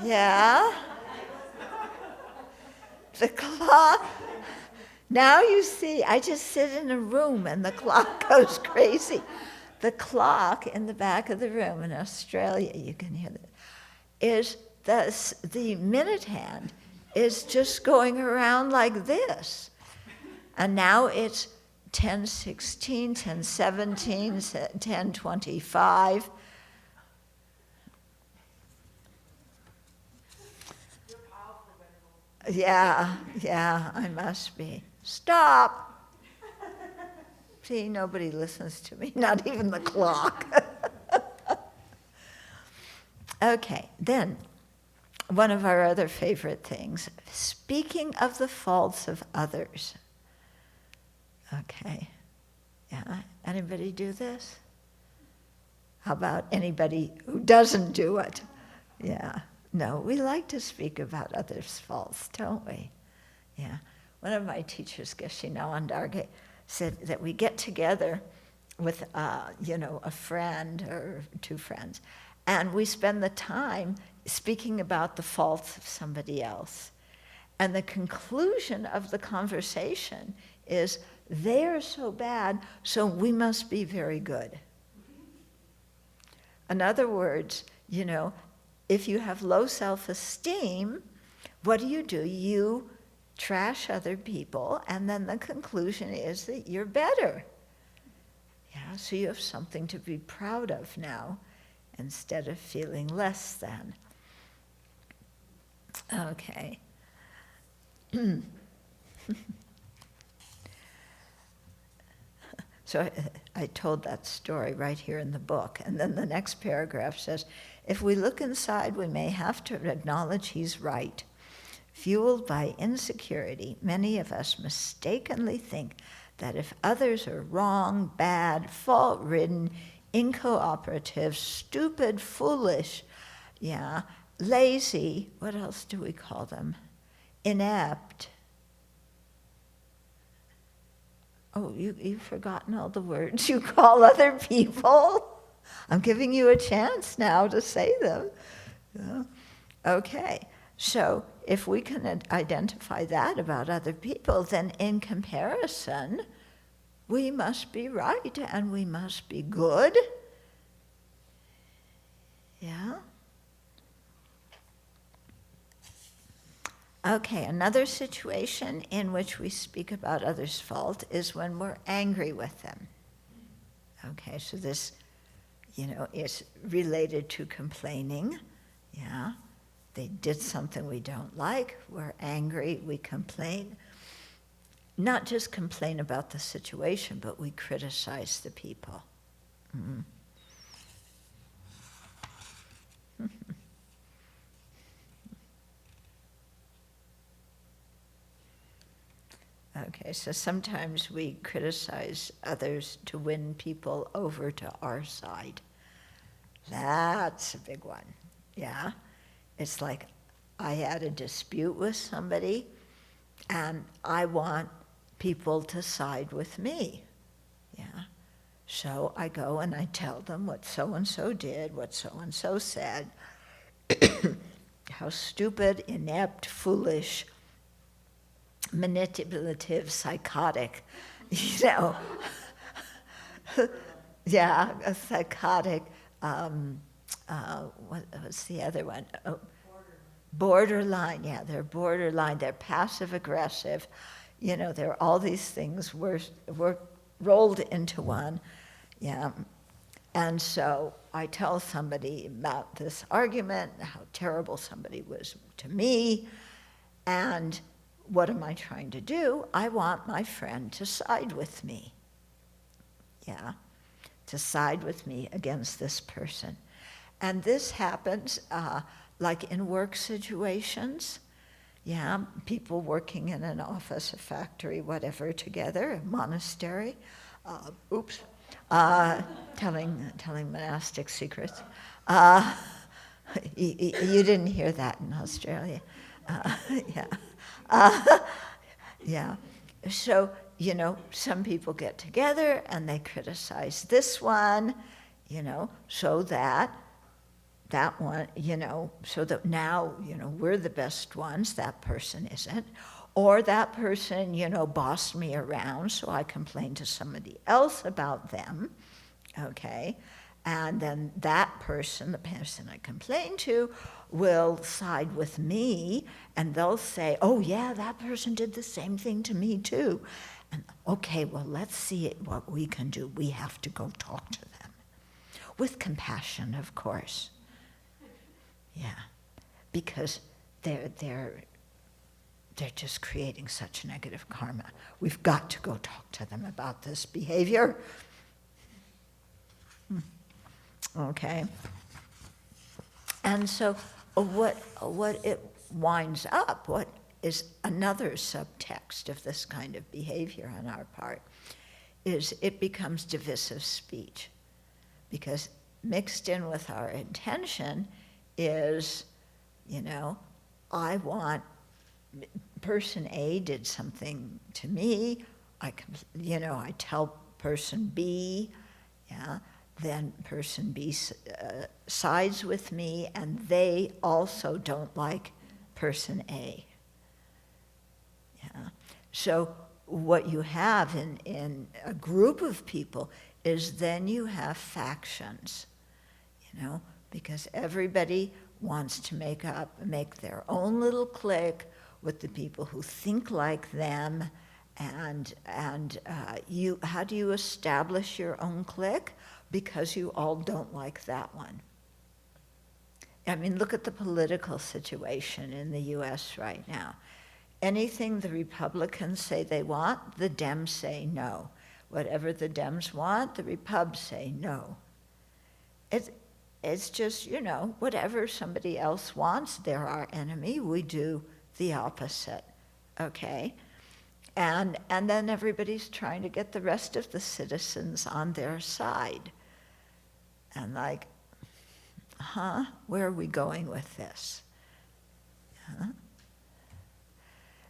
Yeah? The clock. Now you see, I just sit in a room and the clock goes crazy. The clock in the back of the room in Australia, you can hear that, is the minute hand is just going around like this. And now it's 10:16, 10:17, 10:25. Yeah, I must be. Stop! See, nobody listens to me, not even the clock. Okay, then, one of our other favorite things, speaking of the faults of others. Okay, yeah, anybody do this? How about anybody who doesn't do it? Yeah, no, we like to speak about others' faults, don't we? Yeah, one of my teachers, Geshe Andarge, said that we get together with, a friend or two friends, and we spend the time speaking about the faults of somebody else. And the conclusion of the conversation is, they're so bad, so we must be very good. In other words, if you have low self-esteem, what do? You trash other people, and then the conclusion is that you're better. Yeah, so you have something to be proud of now, instead of feeling less than. Okay. So I told that story right here in the book, and then the next paragraph says, if we look inside, we may have to acknowledge he's right. Fueled by insecurity, many of us mistakenly think that if others are wrong, bad, fault-ridden, incooperative, stupid, foolish, lazy, what else do we call them? Inept. Oh, you've forgotten all the words you call other people? I'm giving you a chance now to say them. Yeah. Okay, so if we can identify that about other people, then in comparison, we must be right and we must be good. Yeah? Okay, another situation in which we speak about others' fault is when we're angry with them. Okay, so this, is related to complaining. Yeah, they did something we don't like, we're angry, we complain. Not just complain about the situation, but we criticize the people. Mm-hmm. Okay, so sometimes we criticize others to win people over to our side. That's a big one, yeah? It's like I had a dispute with somebody, and I want people to side with me, yeah? So I go and I tell them what so-and-so did, what so-and-so said, how stupid, inept, foolish, manipulative, psychotic, yeah, a psychotic, what's the other one? Oh, borderline, yeah, they're borderline, they're passive-aggressive, there are all these things were rolled into one, yeah. And so I tell somebody about this argument, how terrible somebody was to me, and what am I trying to do? I want my friend to side with me. Yeah, to side with me against this person. And this happens like in work situations. Yeah, people working in an office, a factory, whatever, together, a monastery. Telling monastic secrets. You didn't hear that in Australia. Yeah. Yeah. So, some people get together and they criticize this one, so that one, so that now, we're the best ones, that person isn't. Or that person, bossed me around, so I complained to somebody else about them, okay? And then that person, the person I complained to, will side with me, and they'll say, oh yeah, that person did the same thing to me too. And okay, well, let's see what we can do. We have to go talk to them. With compassion, of course. Yeah, because they're just creating such negative karma. We've got to go talk to them about this behavior. Okay. And so what it winds up, what is another subtext of this kind of behavior on our part, is it becomes divisive speech. Because mixed in with our intention is, I want, person A did something to me, I tell person B, yeah, then person B sides with me, and they also don't like person A. Yeah. So what you have in a group of people is then you have factions, because everybody wants to make their own little clique with the people who think like them, and how do you establish your own clique? Because you all don't like that one. I mean, look at the political situation in the US right now. Anything the Republicans say they want, the Dems say no. Whatever the Dems want, the Repubs say no. It's just, whatever somebody else wants, they're our enemy. We do the opposite, okay? And then everybody's trying to get the rest of the citizens on their side. And like, where are we going with this? Huh?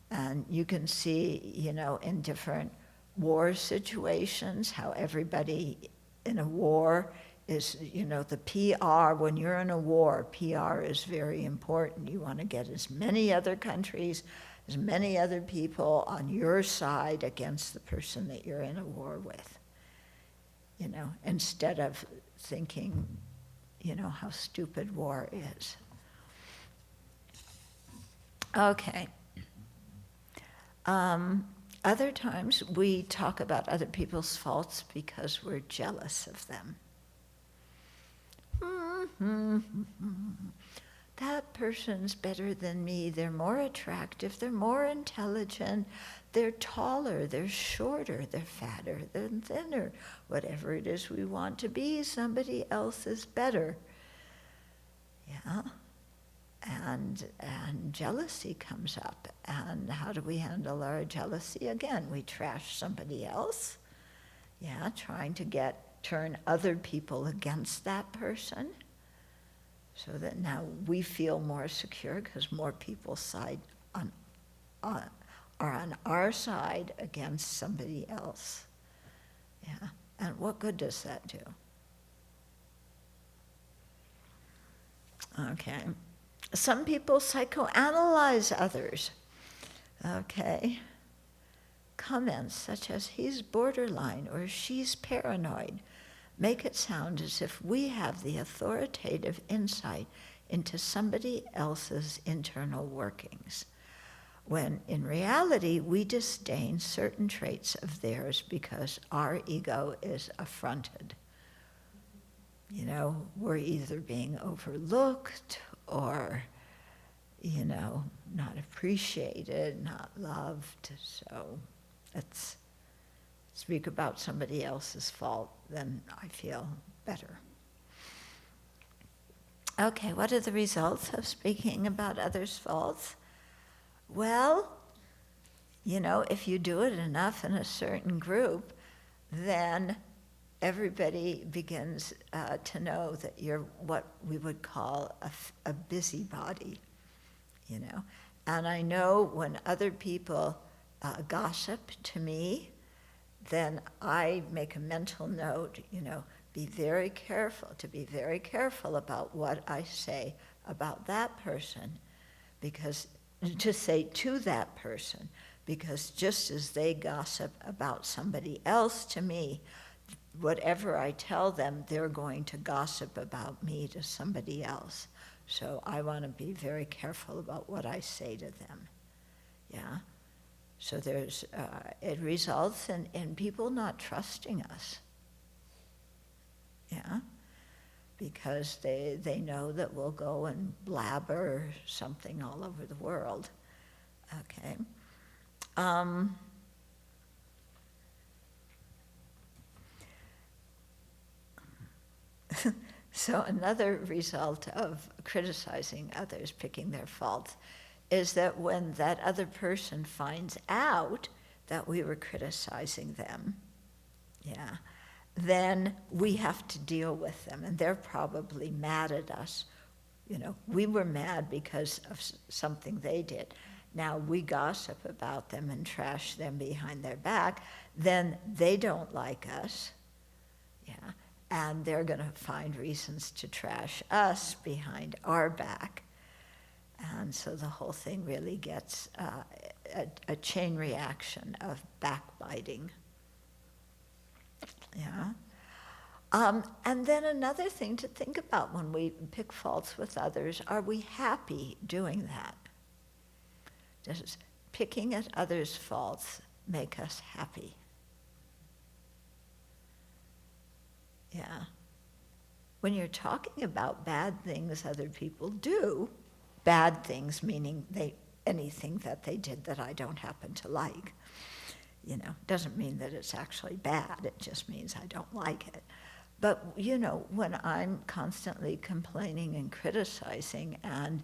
And you can see, in different war situations, how everybody in a war is, the PR, when you're in a war, PR is very important. You want to get as many other countries, as many other people on your side against the person that you're in a war with, instead of thinking, how stupid war is. Okay. Other times we talk about other people's faults because we're jealous of them. That person's better than me. They're more attractive. They're more intelligent. They're taller. They're shorter. They're fatter. They're thinner. Whatever it is we want to be, somebody else is better. Yeah. And jealousy comes up. And how do we handle our jealousy? Again, we trash somebody else. Yeah, trying to turn other people against that person, so that now we feel more secure because more people are on our side against somebody else. Yeah, and what good does that do? Okay. Some people psychoanalyze others. Okay. Comments such as, he's borderline or she's paranoid, make it sound as if we have the authoritative insight into somebody else's internal workings, when in reality we disdain certain traits of theirs because our ego is affronted. We're either being overlooked or, not appreciated, not loved. So let's speak about somebody else's fault, then I feel better. Okay, what are the results of speaking about others' faults? Well, if you do it enough in a certain group, then everybody begins to know that you're what we would call a busybody, And I know when other people gossip to me, then I make a mental note, be very careful about what I say about that person, because to say to that person, because just as they gossip about somebody else to me, whatever I tell them, they're going to gossip about me to somebody else. So I want to be very careful about what I say to them. Yeah. So it results in people not trusting us. Yeah. Because they know that we'll go and blabber something all over the world. Okay. So another result of criticizing others, picking their faults, is that when that other person finds out that we were criticizing them, then we have to deal with them, and they're probably mad at us. We were mad because of something they did. Now we gossip about them and trash them behind their back, then they don't like us, and they're going to find reasons to trash us behind our back. And so the whole thing really gets a chain reaction of backbiting. Yeah. And then another thing to think about when we pick faults with others, are we happy doing that? Does picking at others' faults make us happy? Yeah. When you're talking about bad things other people do, bad things meaning anything that they did that I don't happen to like, doesn't mean that it's actually bad, it just means I don't like it. But, when I'm constantly complaining and criticizing and,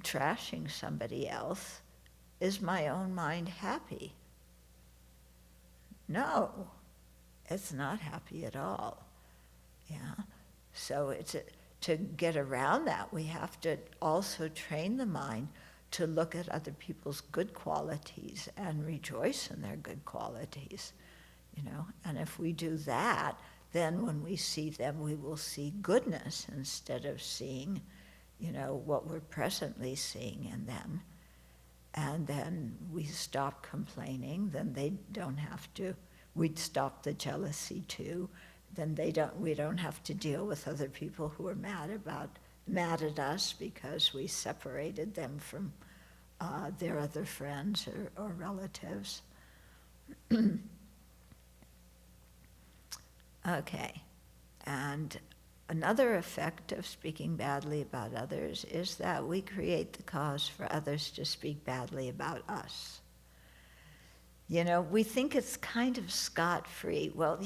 trashing somebody else, is my own mind happy? No, it's not happy at all. Yeah. So to get around that, we have to also train the mind to look at other people's good qualities and rejoice in their good qualities, And if we do that, then when we see them, we will see goodness instead of seeing, what we're presently seeing in them. And then we stop complaining, then they don't have to. We'd stop the jealousy too. Then we don't have to deal with other people who are mad at us because we separated them from their other friends or relatives. Okay, and another effect of speaking badly about others is that we create the cause for others to speak badly about us. We think it's kind of scot-free. Well,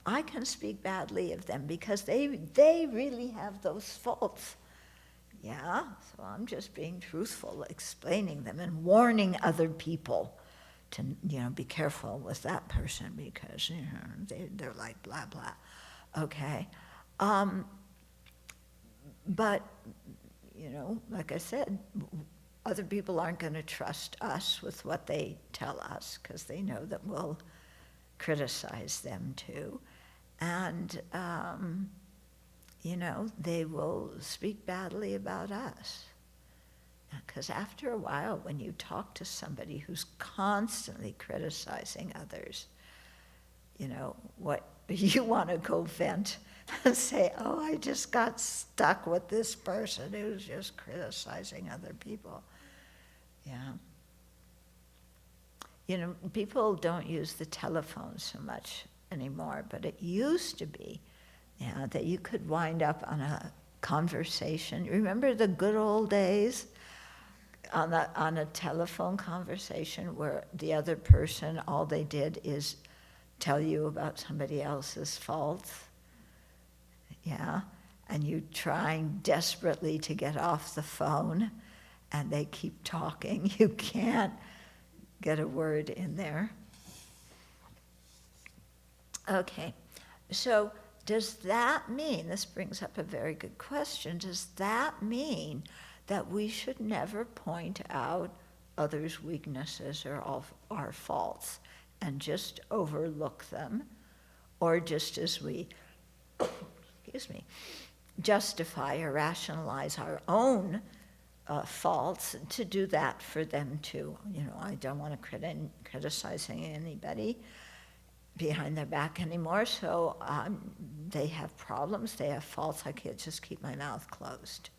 I can speak badly of them because they really have those faults. Yeah, so I'm just being truthful, explaining them and warning other people to, be careful with that person because, they're like blah, blah. Okay. But, like I said, other people aren't going to trust us with what they tell us because they know that we'll criticize them too. And, they will speak badly about us. Because after a while, when you talk to somebody who's constantly criticizing others, what you want to go vent and say, oh, I just got stuck with this person who's just criticizing other people. Yeah. People don't use the telephone so much anymore, but it used to be, that you could wind up on a conversation. Remember the good old days? On a telephone conversation where the other person, all they did is tell you about somebody else's faults. yeah, and you trying desperately to get off the phone, and they keep talking. You can't get a word in there. Okay, so does that mean, this brings up a very good question, does that mean that we should never point out others' weaknesses or our faults and just overlook them? Or just as we, excuse me, justify or rationalize our own faults, to do that for them too? You know, I don't want to criticizing anybody behind their back anymore, so they have problems, they have faults, I can't just keep my mouth closed,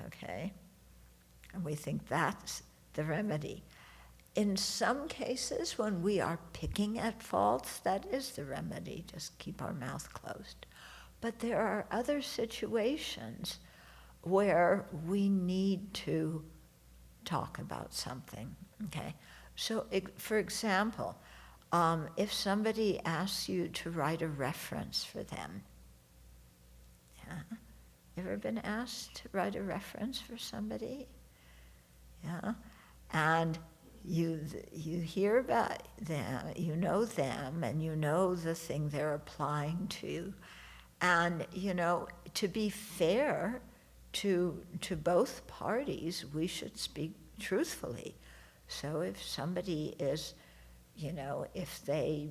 okay? And we think that's the remedy. In some cases, when we are picking at faults, that is the remedy, just keep our mouth closed. But there are other situations where we need to talk about something, okay? So, for example, if somebody asks you to write a reference for them, yeah? Ever been asked to write a reference for somebody? Yeah? And you hear about them, you know them, and you know the thing they're applying to. And, you know, to be fair to both parties, we should speak truthfully. So if somebody is, you know, if they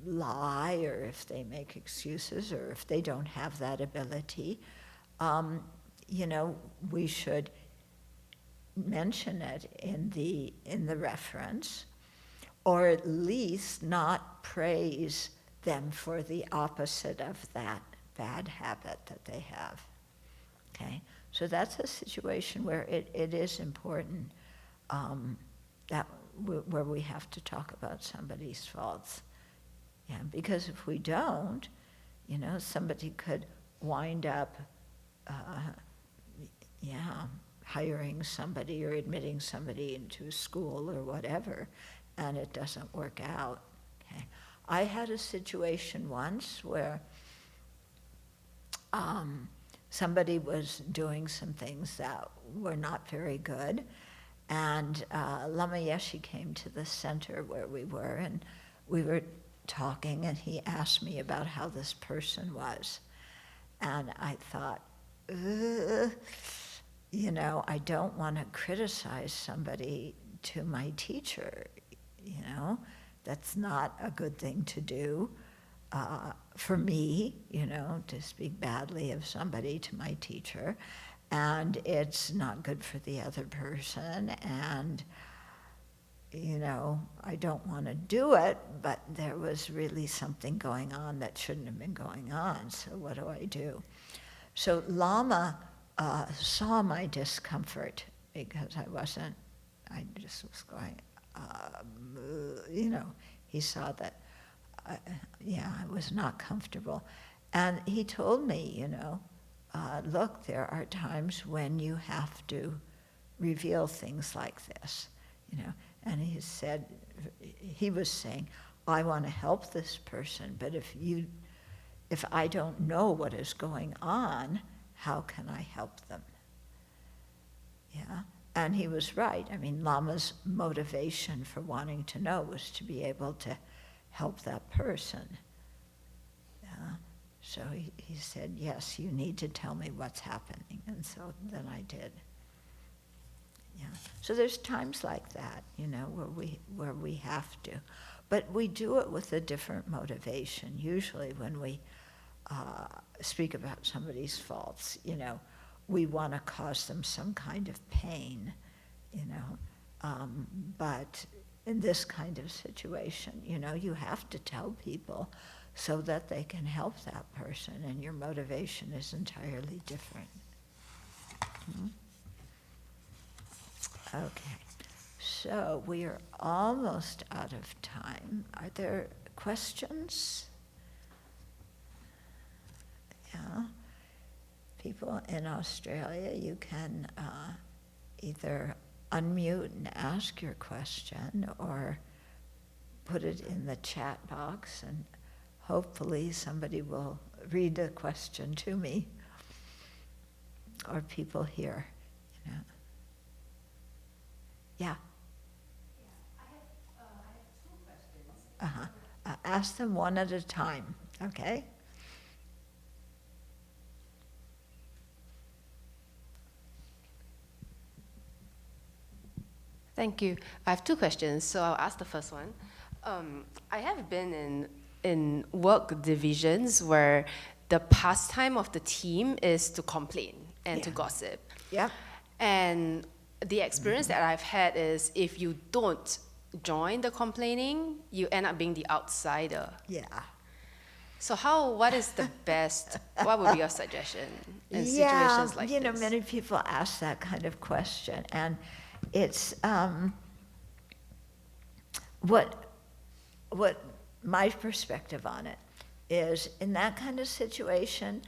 lie or if they make excuses or if they don't have that ability, you know, we should mention it in the reference, or at least not praise them for the opposite of that bad habit that they have. Okay, so that's a situation where it is important where we have to talk about somebody's faults. Yeah, because if we don't, you know, somebody could wind up, hiring somebody or admitting somebody into school or whatever, and it doesn't work out. Okay, I had a situation once where somebody was doing some things that were not very good, and Lama Yeshe came to the center where we were, and we were talking, and he asked me about how this person was. And I thought, you know, I don't want to criticize somebody to my teacher, you know. That's not a good thing to do for me, you know, to speak badly of somebody to my teacher. And it's not good for the other person, and, you know, I don't want to do it, but there was really something going on that shouldn't have been going on, so what do I do? So Lama saw my discomfort because I just was going, you know, he saw that, I was not comfortable. And he told me, you know, look, there are times when you have to reveal things like this, you know. And he said, he was saying, I want to help this person, but if I don't know what is going on, how can I help them? Yeah, and he was right. I mean, Lama's motivation for wanting to know was to be able to help that person. Yeah. So he said, yes, you need to tell me what's happening. And so then I did. Yeah. So there's times like that, you know, where we have to. But we do it with a different motivation. Usually when we speak about somebody's faults, you know, we want to cause them some kind of pain, you know. But in this kind of situation, you know, you have to tell people so that they can help that person, and your motivation is entirely different. Okay, so we are almost out of time. Are there questions? Yeah. People in Australia, you can either unmute and ask your question or put it in the chat box, and hopefully somebody will read the question to me, or people here. You know. Yeah. I have two questions. Ask them one at a time, okay? Thank you. I have two questions, so I'll ask the first one. I have been in work divisions where the pastime of the team is to complain and to gossip. Yep. And the experience that I've had is if you don't join the complaining, you end up being the outsider. Yeah. So what is the best, what would be your suggestion in situations like this? You know, many people ask that kind of question, and it's what my perspective on it is, in that kind of situation,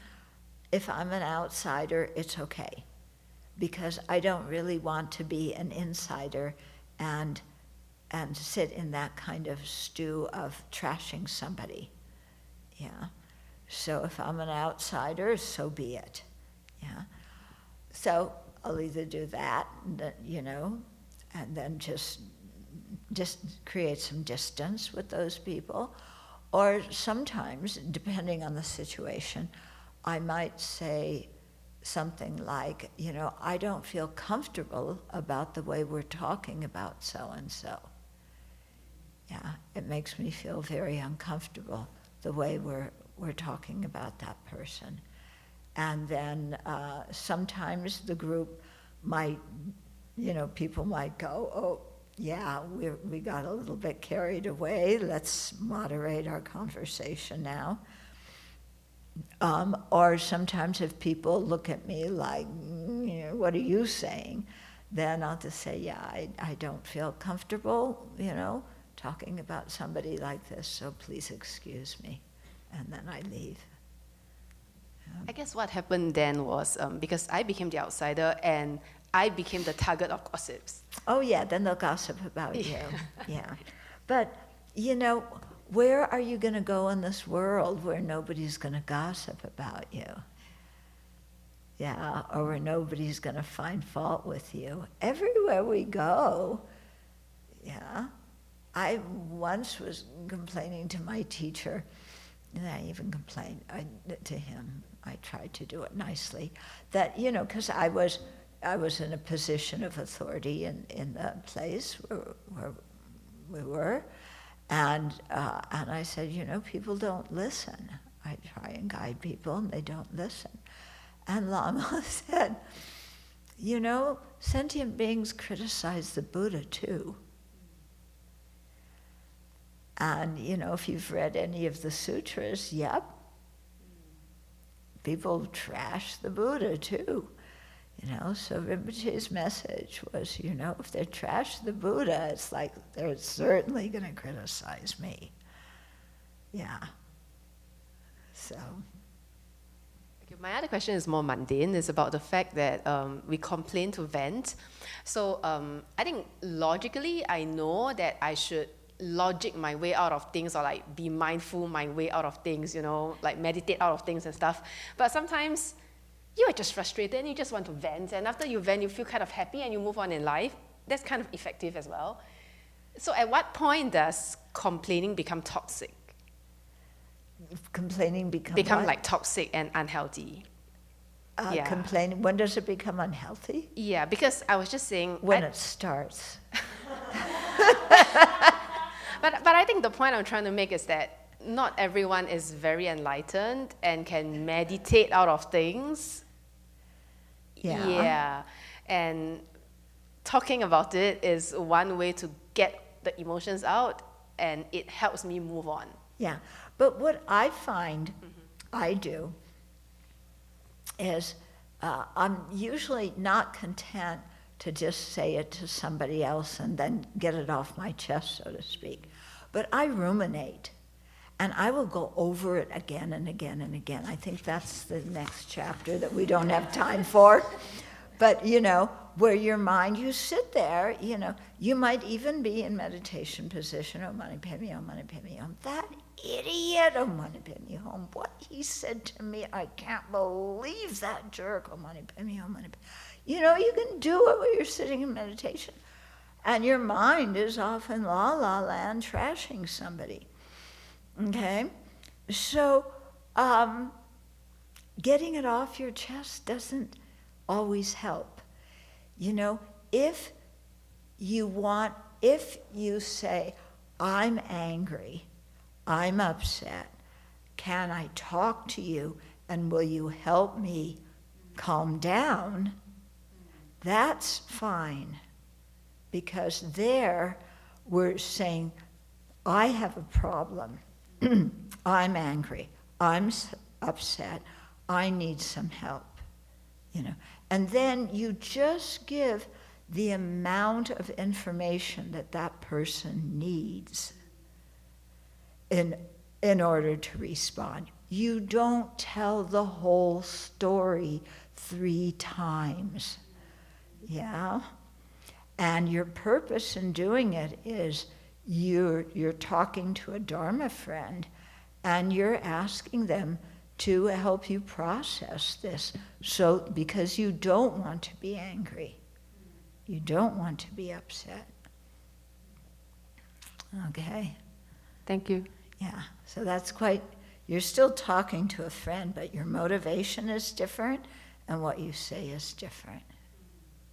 if I'm an outsider, it's okay, because I don't really want to be an insider and sit in that kind of stew of trashing somebody. Yeah. So if I'm an outsider, so be it. Yeah. So I'll either do that, you know, and then just create some distance with those people, or sometimes, depending on the situation, I might say something like, you know, I don't feel comfortable about the way we're talking about so-and-so. Yeah, it makes me feel very uncomfortable, the way we're talking about that person. And then sometimes the group might, you know, people might go, oh, yeah, we got a little bit carried away, let's moderate our conversation now. Or sometimes if people look at me like, you know, what are you saying? Then I'll just say, yeah, I don't feel comfortable, you know, talking about somebody like this, so please excuse me. And then I leave. I guess what happened then was because I became the outsider and I became the target of gossips. Oh yeah, then they'll gossip about you. Yeah. But, you know, where are you going to go in this world where nobody's going to gossip about you? Yeah, or where nobody's going to find fault with you. Everywhere we go, yeah. I once was complaining to my teacher, and I even complained to him. I tried to do it nicely, that, you know, because I was in a position of authority in the place where we were, and I said, you know, people don't listen. I try and guide people, and they don't listen. And Lama said, you know, sentient beings criticize the Buddha too. And, you know, if you've read any of the sutras, yep, people trash the Buddha too. You know, so Rinpoche's message was, you know, if they trash the Buddha, it's like they're certainly going to criticize me. Yeah. So. Okay, my other question is more mundane. It's about the fact that we complain to vent. So I think logically, I know that I should logic my way out of things, or like be mindful my way out of things, you know, like meditate out of things and stuff. But sometimes you are just frustrated and you just want to vent, and after you vent, you feel kind of happy and you move on in life. That's kind of effective as well. So at what point does complaining become toxic? Complaining become what? Like toxic and unhealthy. Yeah. Complaining, when does it become unhealthy? Yeah, because I was just saying... When it starts. But I think the point I'm trying to make is that not everyone is very enlightened and can meditate out of things. Yeah. Yeah. And talking about it is one way to get the emotions out, and it helps me move on. Yeah. But what I find I do is I'm usually not content to just say it to somebody else and then get it off my chest, so to speak. But I ruminate, and I will go over it again and again and again. I think that's the next chapter that we don't have time for. But, you know, where your mind, you sit there, you know, you might even be in meditation position, oh, mani padme hum, mani padme hum. That idiot, oh, mani padme hum, what he said to me, I can't believe that jerk, oh, mani padme hum, mani padme. You know, you can do it when you're sitting in meditation. And your mind is off in la-la land trashing somebody, okay? So getting it off your chest doesn't always help. You know, if you say, I'm angry, I'm upset, can I talk to you and will you help me calm down? That's fine. Because there we're saying, I have a problem, I'm angry, I'm upset, I need some help, you know. And then you just give the amount of information that that person needs in order to respond. You don't tell the whole story 3 times, yeah? And your purpose in doing it is you're talking to a Dharma friend and you're asking them to help you process this. So, because you don't want to be angry. You don't want to be upset. Okay? Thank you. Yeah, so that's quite, you're still talking to a friend, but your motivation is different and what you say is different.